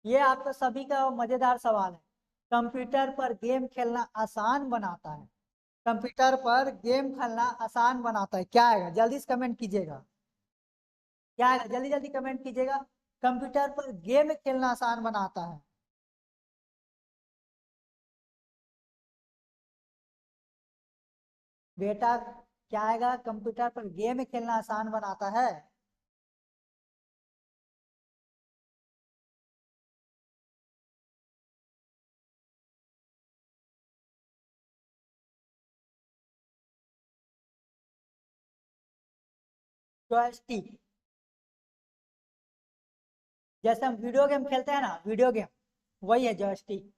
ये आपका सभी का मजेदार सवाल है। कंप्यूटर पर गेम खेलना आसान बनाता है, कंप्यूटर पर गेम खेलना आसान बनाता है, क्या आएगा? जल्दी से कमेंट कीजिएगा, क्या आएगा? जल्दी जल्दी कमेंट कीजिएगा। कंप्यूटर पर गेम खेलना आसान बनाता है। बेटा क्या आएगा? कंप्यूटर पर गेम खेलना आसान बनाता है। जॉयस्टिक, जैसे हम वीडियो गेम खेलते हैं ना, वीडियो गेम, वही है जॉयस्टिक।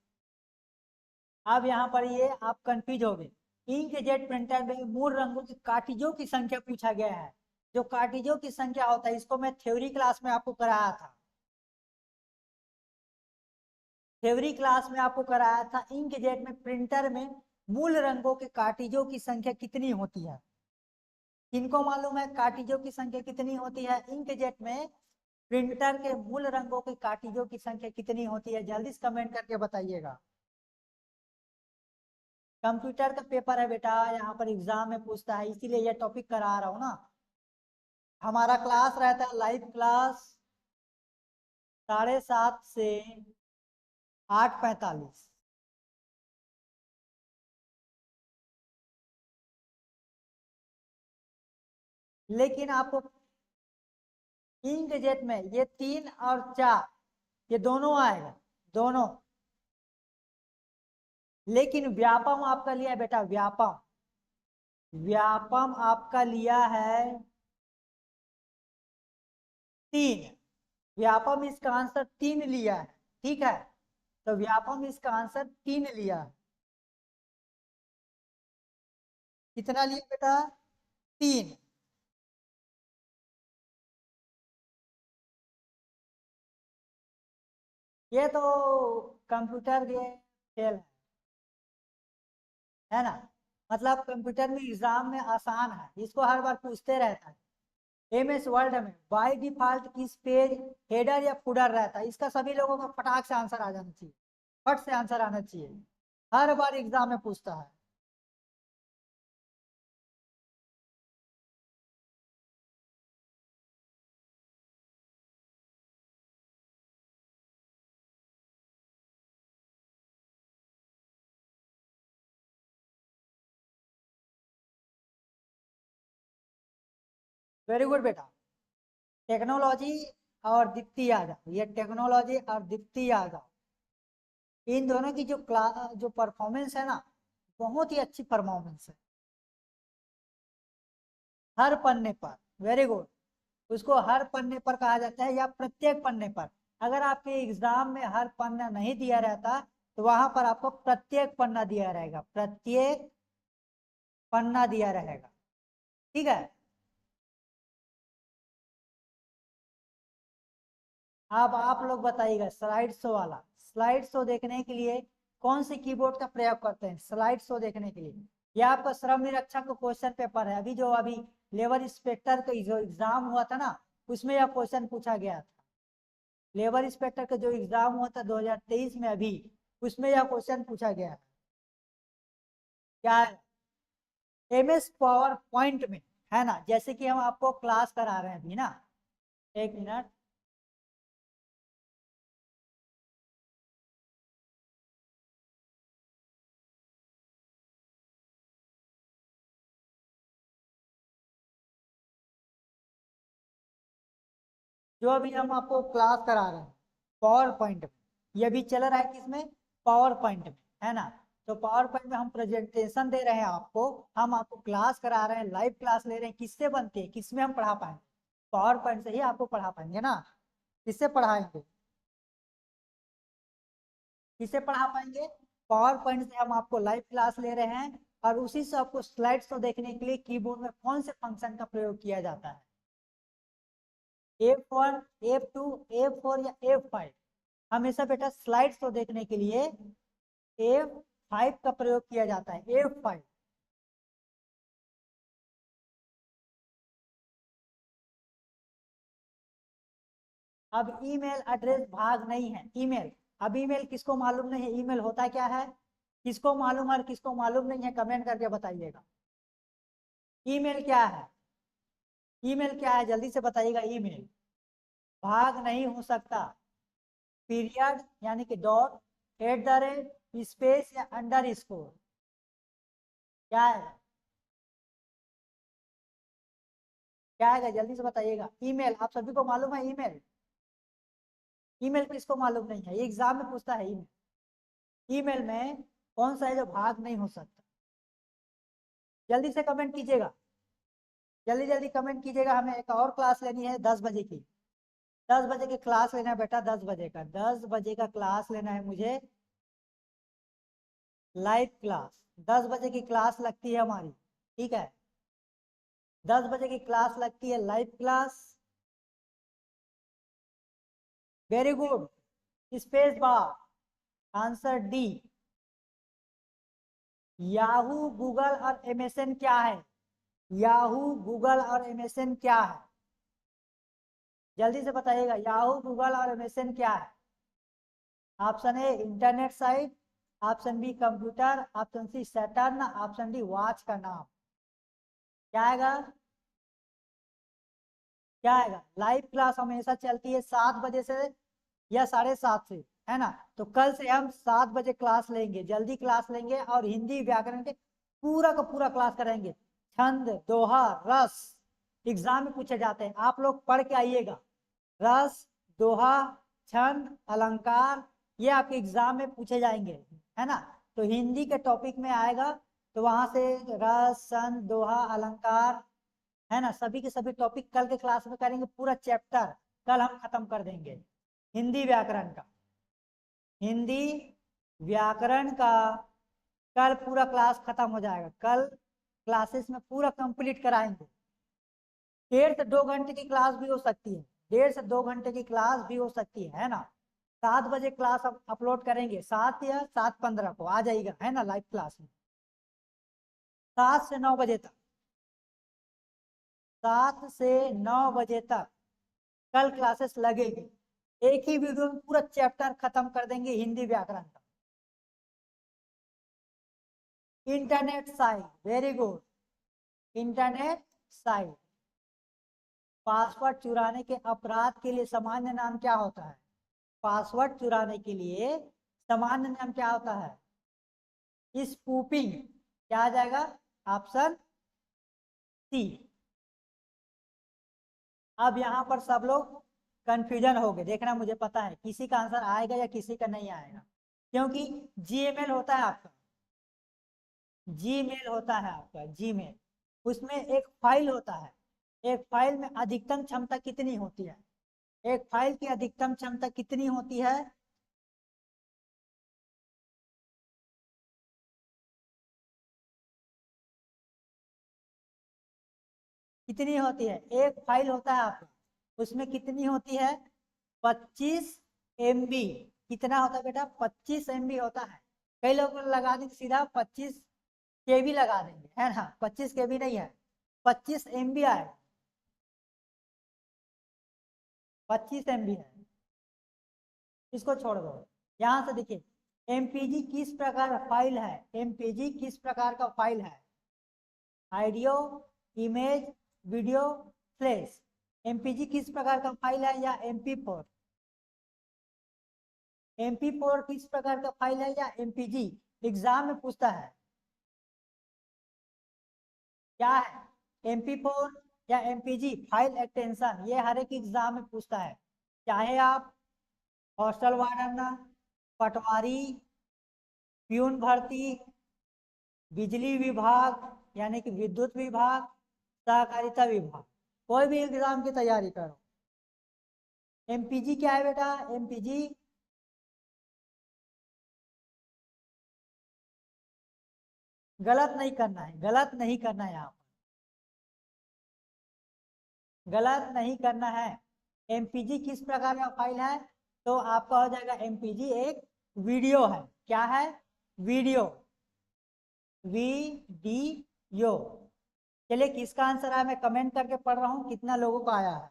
अब यहाँ पर ये आप कंफ्यूज हो गए। इंकजेट प्रिंटर में मूल रंगों की कार्टिजों की संख्या पूछा गया है। जो कार्टिजों की संख्या होता है, इसको मैं थ्योरी क्लास में आपको कराया था। थ्योरी क्लास में आपको कराया था इंकजेट में प्रिंटर में मूल रंगों के कार्टिजों की संख्या कितनी होती है? किनको मालूम है कार्टिजों की संख्या कितनी होती है? इंकजेट में प्रिंटर के मूल रंगों के कार्टिजों की संख्या कितनी होती है? जल्दी से कमेंट करके बताइएगा। कंप्यूटर का पेपर है बेटा, यहाँ पर एग्जाम में पूछता है, इसीलिए ये टॉपिक करा रहा हूँ ना। हमारा क्लास रहता है लाइव क्लास 7:30 से 8:45। लेकिन आपको इंकजेट में ये 3 और 4 ये दोनों आएगा, दोनों। लेकिन व्यापम आपका लिया है बेटा, व्यापम, व्यापम आपका लिया है 3। व्यापम इसका आंसर 3 लिया है, ठीक है। तो व्यापम इसका आंसर 3 लिया है। कितना लिया बेटा? 3। ये तो कंप्यूटर के खेल है ना। मतलब कंप्यूटर में एग्जाम में आसान है, इसको हर बार पूछते रहता है। एमएस वर्ड में बाय डिफॉल्ट किस पेज हेडर या फुटर रहता है, इसका सभी लोगों का फटाक से आंसर आ जाना चाहिए, फट से आंसर आना चाहिए, हर बार एग्जाम में पूछता है। वेरी गुड बेटा। टेक्नोलॉजी और दीप्ति आ जाओ, ये टेक्नोलॉजी और दीप्ति आ जाओ। इन दोनों की जो क्लास जो परफॉर्मेंस है ना, बहुत ही अच्छी परफॉर्मेंस है हर पन्ने पर। Very good. उसको हर पन्ने पर कहा जाता है या प्रत्येक पन्ने पर। अगर आपके एग्जाम में हर पन्ना नहीं दिया रहता तो वहां पर आपको प्रत्येक पन्ना दिया रहेगा, प्रत्येक पन्ना दिया रहेगा, ठीक है। अब आप लोग बताइएगा स्लाइड शो वाला, स्लाइड शो देखने के लिए कौन से कीबोर्ड का प्रयोग करते हैं स्लाइड शो देखने के लिए? यह आपका श्रम निरीक्षक का क्वेश्चन पेपर है, अभी लेबर इंस्पेक्टर का जो एग्जाम हुआ था ना, उसमें यह क्वेश्चन पूछा गया था। लेबर इंस्पेक्टर का जो एग्जाम हुआ था 2023 में अभी, उसमें यह क्वेश्चन पूछा गया है। क्या है? एमएस पावर पॉइंट में, है ना, जैसे कि हम आपको क्लास करा रहे हैं अभी ना। एक मिनट। जो अभी हम आपको क्लास करा रहे हैं पावर पॉइंट में, ये भी चल रहा है किसमें? पावर पॉइंट में, है ना। तो पावर पॉइंट में हम प्रेजेंटेशन दे रहे हैं आपको, हम आपको क्लास करा रहे हैं, लाइव क्लास ले रहे हैं। किससे बनते हैं, किसमें हम पढ़ा पाएंगे? पावर पॉइंट से ही आपको पढ़ा पाएंगे ना। किससे पढ़ाएंगे? किससे पढ़ा पाएंगे? पावर पॉइंट से हम आपको लाइव क्लास ले रहे हैं। और उसी से आपको स्लाइड्स को देखने के लिए कीबोर्ड में कौन से फंक्शन का प्रयोग किया जाता है? F1, F2, F4 या F5? हमेशा बेटा स्लाइड्स को देखने के लिए F5 का प्रयोग किया जाता है, F5। अब ईमेल एड्रेस भाग नहीं है, ईमेल। अब ईमेल किसको मालूम नहीं है, ईमेल होता क्या है? किसको मालूम है और किसको मालूम नहीं है, कमेंट करके बताइएगा। ईमेल क्या है? ईमेल क्या है, जल्दी से बताइएगा। ईमेल भाग नहीं हो सकता। पीरियड यानी कि dot, at the rate, space या अंडर स्कोर, क्या है? क्या है, जल्दी से बताइएगा। ईमेल आप सभी को मालूम है? ईमेल, ईमेल किसको मालूम नहीं है? ये एग्जाम में पूछता है ईमेल। ईमेल में कौन सा है जो भाग नहीं हो सकता? जल्दी से कमेंट कीजिएगा, जल्दी जल्दी कमेंट कीजिएगा। हमें एक और क्लास लेनी है 10 बजे की। 10 बजे की क्लास लेना है बेटा, 10 बजे का, 10 बजे का क्लास लेना है मुझे, लाइव क्लास। 10 बजे की क्लास लगती है हमारी, ठीक है। 10 बजे की क्लास लगती है, live class. Very good. Space bar, answer D. Yahoo, Google और एमएसएन क्या है? याहू, गूगल और एमएसएन क्या है? जल्दी से बताइएगा, याहू, गूगल और एमएसएन क्या है? Option A internet site, option B computer, option C Saturn, option D watch का नाम। क्या आएगा? क्या आएगा? लाइव क्लास हमेशा चलती है 7 बजे से या 7:30 से, है ना। तो कल से हम 7 बजे क्लास लेंगे, जल्दी क्लास लेंगे और हिंदी व्याकरण के पूरा का पूरा क्लास करेंगे। छंद, दोहा, रस एग्जाम में पूछे जाते हैं, आप लोग पढ़ के आइएगा। रस, दोहा, छंद, अलंकार ये आपके एग्जाम में पूछे जाएंगे, है ना। तो हिंदी के टॉपिक में आएगा, तो वहां से रस, छंद, दोहा, अलंकार, है ना, सभी के सभी टॉपिक कल के क्लास में करेंगे। पूरा चैप्टर कल हम खत्म कर देंगे हिंदी व्याकरण का। हिंदी व्याकरण का कल पूरा क्लास खत्म हो जाएगा। कल क्लासेस में पूरा कंप्लीट कराएंगे। 1.5 से 2 घंटे की क्लास भी हो सकती है, 1.5 से 2 घंटे की क्लास भी हो सकती है ना। 7 बजे क्लास अपलोड करेंगे, 7 या 7:15 को आ जाएगा, है ना, लाइव क्लास में 7 से 9 बजे तक। 7 से 9 बजे तक कल क्लासेस लगेगी। एक ही वीडियो में पूरा चैप्टर खत्म कर देंगे हिंदी व्याकरण का। Internet site, very good. Internet site, password चुराने के अपराध के लिए सामान्य नाम क्या होता है? पासवर्ड चुराने के लिए सामान्य नाम क्या होता है? स्पूपिंग। क्या आ जाएगा? Option C. अब यहाँ पर सब लोग कंफ्यूजन हो गए, देखना, मुझे पता है किसी का आंसर आएगा या किसी का नहीं आएगा, क्योंकि जीमेल होता है आपका, जीमेल होता है आपका, जीमेल, उसमें एक फाइल होता है। एक फाइल में अधिकतम क्षमता कितनी होती है? एक फाइल की अधिकतम क्षमता कितनी होती है? कितनी होती है? एक फाइल होता है आपका, उसमें कितनी होती है? 25 MB। कितना होता है बेटा? 25 MB होता है। कई लोग लगा देंगे सीधा 25 KB लगा देंगे, है ना। 25 KB नहीं है, 25 MB आएगा। 25 MB है, इसको छोड़ दो। यहाँ से देखिए, MPG किस प्रकार का फाइल है? MPG किस प्रकार का फाइल है? Audio, image, video, flash. MPG किस प्रकार का फाइल है? या MP4? MP4 किस प्रकार का फाइल है या MPG? एग्जाम में पूछता है क्या है, MP4 या MPG फाइल एक्सटेंशन, ये हर एक एग्जाम में पूछता है। चाहे आप हॉस्टल वार्डन, पटवारी, प्यून भर्ती, बिजली विभाग यानी कि विद्युत विभाग, सहकारिता विभाग, कोई भी एग्जाम की तैयारी करो, MPG क्या है बेटा? MPG गलत नहीं करना है, गलत नहीं करना है, यहाँ पर गलत नहीं करना है। MPG किस प्रकार का फाइल है? तो आपका हो जाएगा MPG एक वीडियो है। क्या है? Video, video. चलिए, किसका आंसर आया मैं कमेंट करके पढ़ रहा हूँ, कितना लोगों का आया है।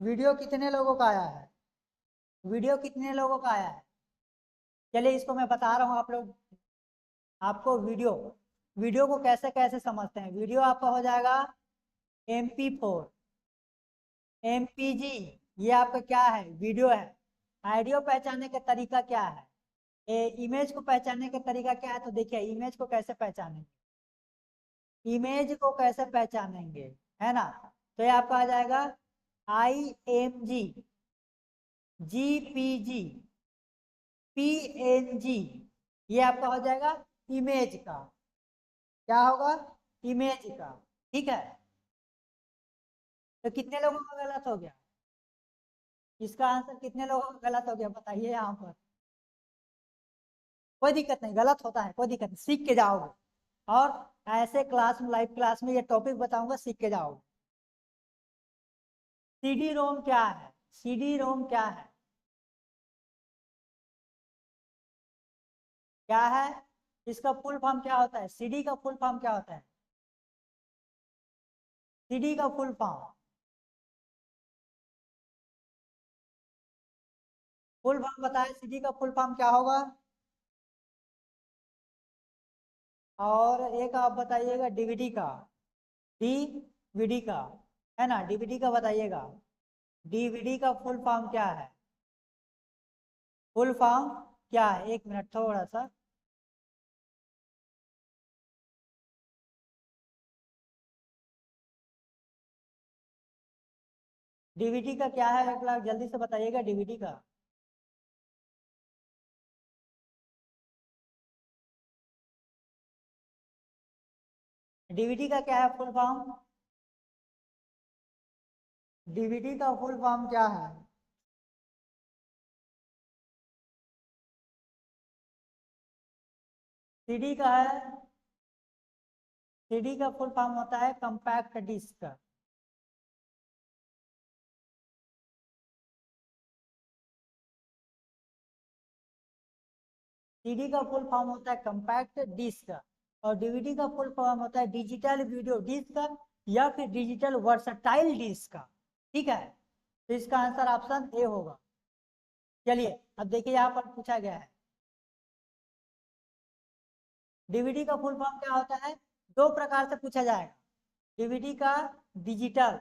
वीडियो कितने लोगों का आया है? वीडियो कितने लोगों का आया है? चलिए, इसको मैं बता रहा हूँ, आप लोग, आपको वीडियो, वीडियो को कैसे कैसे समझते हैं। वीडियो आपका हो जाएगा MP4। MPG ये आपका क्या है? वीडियो है। ऑडियो पहचानने का तरीका क्या है? इमेज को पहचानने का तरीका क्या है? तो देखिए, इमेज को कैसे पहचानेंगे, इमेज को कैसे पहचानेंगे, है ना। तो ये आपका आ जाएगा IMG, GPG, PNG। ये आपका हो जाएगा इमेज का। क्या होगा? इमेज का। ठीक है, तो कितने लोगों का गलत हो गया? इसका आंसर कितने लोगों का गलत हो गया बताइए यहाँ पर। कोई दिक्कत नहीं, गलत होता है, कोई दिक्कत नहीं, सीख के जाओगे। और ऐसे क्लास में, लाइव क्लास में ये टॉपिक बताऊंगा, सीख के जाओगे। CD रोम क्या है? CD रोम क्या है? क्या है? इसका फुल फॉर्म क्या होता है? CD का फुल फॉर्म क्या होता है? CD का फुल फॉर्म, फुल फॉर्म बताए, CD का फुल फॉर्म क्या होगा? और एक आप बताइएगा DVD का, DVD का। है ना। डीवीडी का बताइएगा, डीवीडी का फुल फॉर्म क्या है? फुल फॉर्म क्या है? 1 मिनट थोड़ा सा। डीवीडी का क्या है? 1 लाख जल्दी से बताइएगा डीवीडी का। डीवीडी का क्या है फुल फॉर्म? डीवीडी का फुल फॉर्म क्या है? सीडी का है। सीडी का फुल फॉर्म होता है कंपैक्ट डिस्क। सीडी का फुल फॉर्म होता है कंपैक्ट डिस्क, और डीवीडी का फुल फॉर्म होता है डिजिटल वीडियो डिस्क या फिर डिजिटल वर्सटाइल डिस्क। ठीक है, तो इसका आंसर ऑप्शन ए होगा। चलिए अब देखिए यहाँ पर पूछा गया है, डीवीडी का फुल फॉर्म क्या होता है? 2 प्रकार से पूछा जाएगा। डीवीडी का डिजिटल,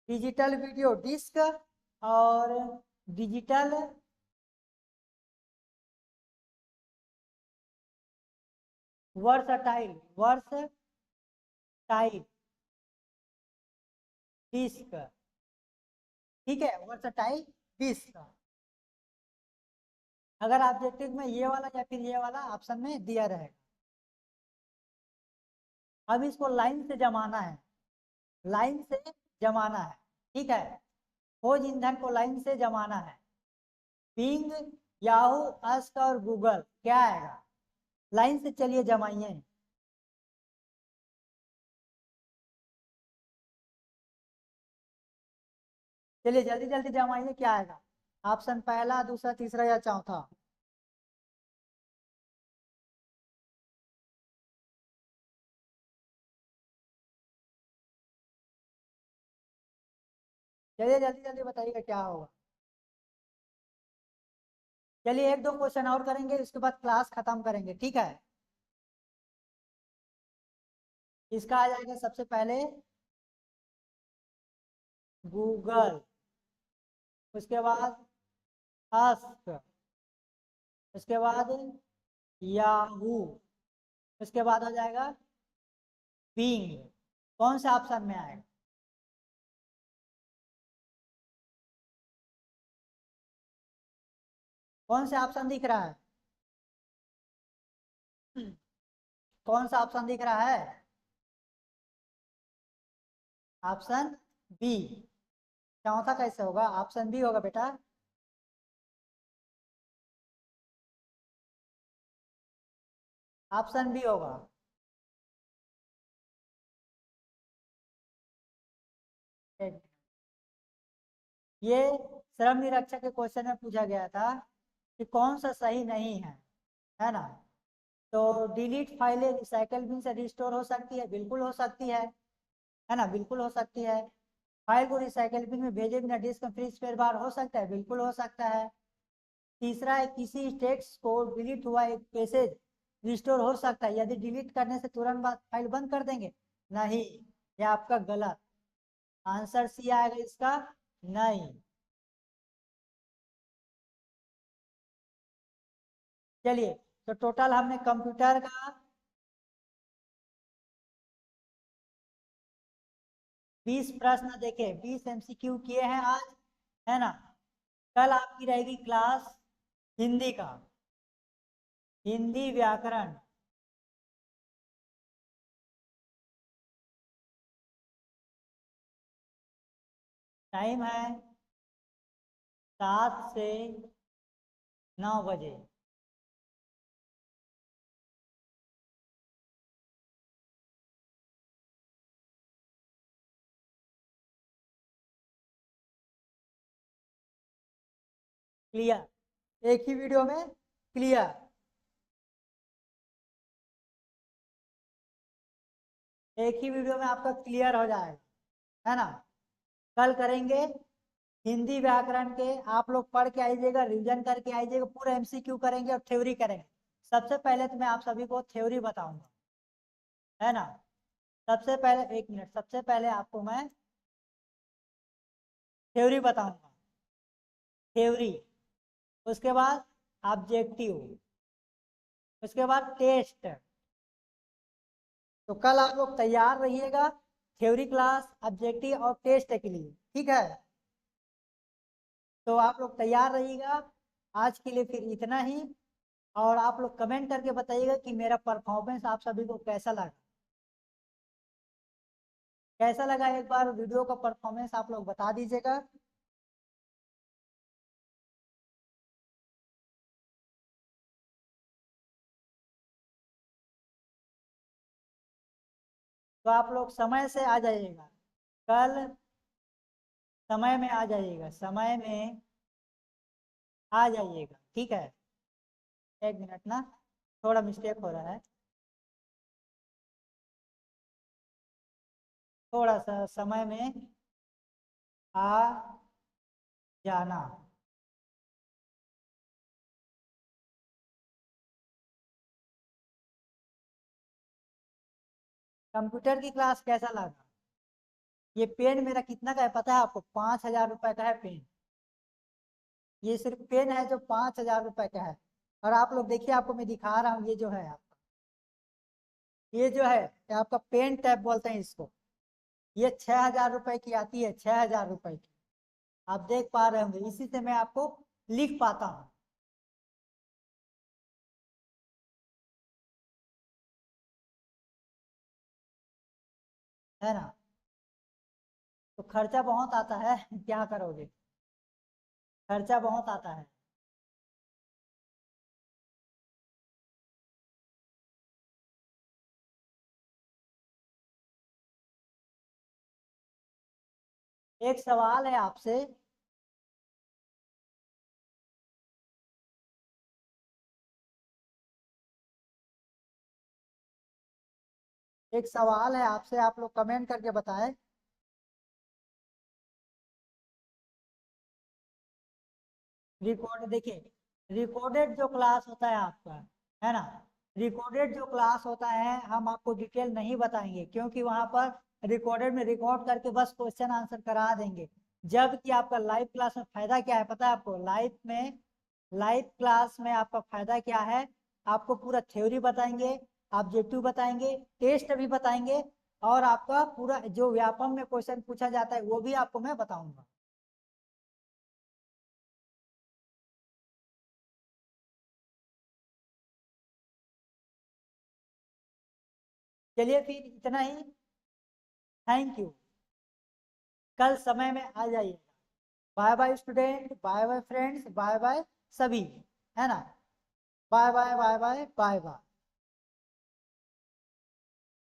डिजिटल वीडियो डिस्क और डिजिटल वर्सटाइल, वर्सटाइल डिस्क। ठीक है, वर्सटाइल डिस्क। अगर ऑब्जेक्टिव में ये वाला या फिर ये वाला ऑप्शन में दिया रहेगा। अब इसको लाइन से जमाना है, लाइन से जमाना है। ठीक है, खोज ईंधन को लाइन से जमाना है। बिंग, याहू, अस्क और गूगल क्या आएगा? लाइन से चलिए जमाइए। चलिए जल्दी जल्दी जमाइए, क्या आएगा? ऑप्शन पहला, दूसरा, तीसरा या चौथा? चलिए जल्दी जल्दी बताइएगा क्या होगा। चलिए 1-2 क्वेश्चन और करेंगे, उसके बाद क्लास खत्म करेंगे। ठीक है, इसका आ जाएगा सबसे पहले गूगल, उसके बाद आस्क, उसके बाद याहू, उसके बाद हो जाएगा बिंग। कौन से ऑप्शन में आएगा? कौन से ऑप्शन दिख रहा है? कौन सा ऑप्शन दिख रहा है? Option B. चौथा कैसे होगा? ऑप्शन बी होगा बेटा। ऑप्शन बी होगा। ये श्रम निरीक्षक के क्वेश्चन में पूछा गया था कि कौन सा सही नहीं है ना। तो डिलीट फाइलें रिसाइकल बिन से रिस्टोर हो सकती है, बिल्कुल हो सकती है ना, बिल्कुल हो सकती है। फाइल को रिसाइकल बिन में भेजे बिना डिस्क में फ्री स्पेस बार हो सकता है, बिल्कुल हो सकता है। तीसरा है, किसी टेक्स्ट को डिलीट हुआ एक पैसेज रिस्टोर हो सकता है, यदि डिलीट करने से तुरंत बाद फाइल बंद कर देंगे? नहीं, ये आपका गलत आंसर। सी आएगा इसका, नहीं। चलिए, तो टोटल हमने कंप्यूटर का 20 प्रश्न देखे, 20 एमसीक्यू किए हैं आज, है ना। कल आपकी रहेगी क्लास हिंदी का, हिंदी व्याकरण। टाइम है 7 से 9 बजे। क्लियर? एक ही वीडियो में क्लियर? एक ही वीडियो में आपका क्लियर हो जाएगा, है ना। कल करेंगे हिंदी व्याकरण के आप लोग पढ़ के आइएगा, रिवीजन करके आइएगा, पूरा एमसीक्यू करेंगे और थ्योरी करेंगे। सबसे पहले तो मैं आप सभी को थ्योरी बताऊंगा, है ना। सबसे पहले, एक मिनट, सबसे पहले आपको मैं थ्योरी बताऊंगा, थ्योरी। उसके बाद ऑब्जेक्टिव, उसके बाद टेस्ट। तो कल आप लोग तैयार रहिएगा थ्योरी क्लास, ऑब्जेक्टिव और टेस्ट के लिए, ठीक है। तो आप लोग तैयार रहिएगा। आज के लिए फिर इतना ही। और आप लोग कमेंट करके बताइएगा कि मेरा परफॉर्मेंस आप सभी को कैसा लगा, कैसा लगा। एक बार वीडियो का परफॉर्मेंस आप लोग बता दीजिएगा। तो आप लोग समय से आ जाइएगा कल, समय में आ जाइएगा, समय में आ जाइएगा, ठीक है। एक मिनट ना, थोड़ा मिस्टेक हो रहा है, थोड़ा सा समय में आ जाना। कंप्यूटर की क्लास कैसा लगा। ये पेन मेरा कितना का है पता है आपको? 5,000 रुपए का है पेन। ये सिर्फ पेन है जो 5,000 रुपए का है। और आप लोग देखिए, आपको मैं दिखा रहा हूँ, ये जो है आपका, ये जो है ये आपका पेन टैब बोलते हैं इसको। ये 6,000 रुपए की आती है, 6,000 रुपए की। आप देख पा रहे होंगे, इसी से मैं आपको लिख पाता हूँ, है ना। तो खर्चा बहुत आता है क्या करोगे, खर्चा बहुत आता है। एक सवाल है आपसे, एक सवाल है आपसे, आप लोग कमेंट करके बताएं। रिकॉर्ड देखिए, रिकॉर्डेड जो क्लास होता है आपका, है ना, रिकॉर्डेड जो क्लास होता है हम आपको डिटेल नहीं बताएंगे, क्योंकि वहां पर रिकॉर्डेड में रिकॉर्ड करके बस क्वेश्चन आंसर करा देंगे। जबकि आपका लाइव क्लास में फायदा क्या है पता है आपको? लाइव में, लाइव क्लास में आपका फायदा क्या है? आपको पूरा थ्योरी बताएंगे, ऑब्जेक्टिव बताएंगे, टेस्ट भी बताएंगे, और आपका पूरा जो व्यापम में क्वेश्चन पूछा जाता है वो भी आपको मैं बताऊंगा। चलिए फिर इतना ही, थैंक यू। कल समय में आ जाइएगा। Bye bye student, bye bye friends, bye bye सभी, है ना। Bye bye bye bye bye bye.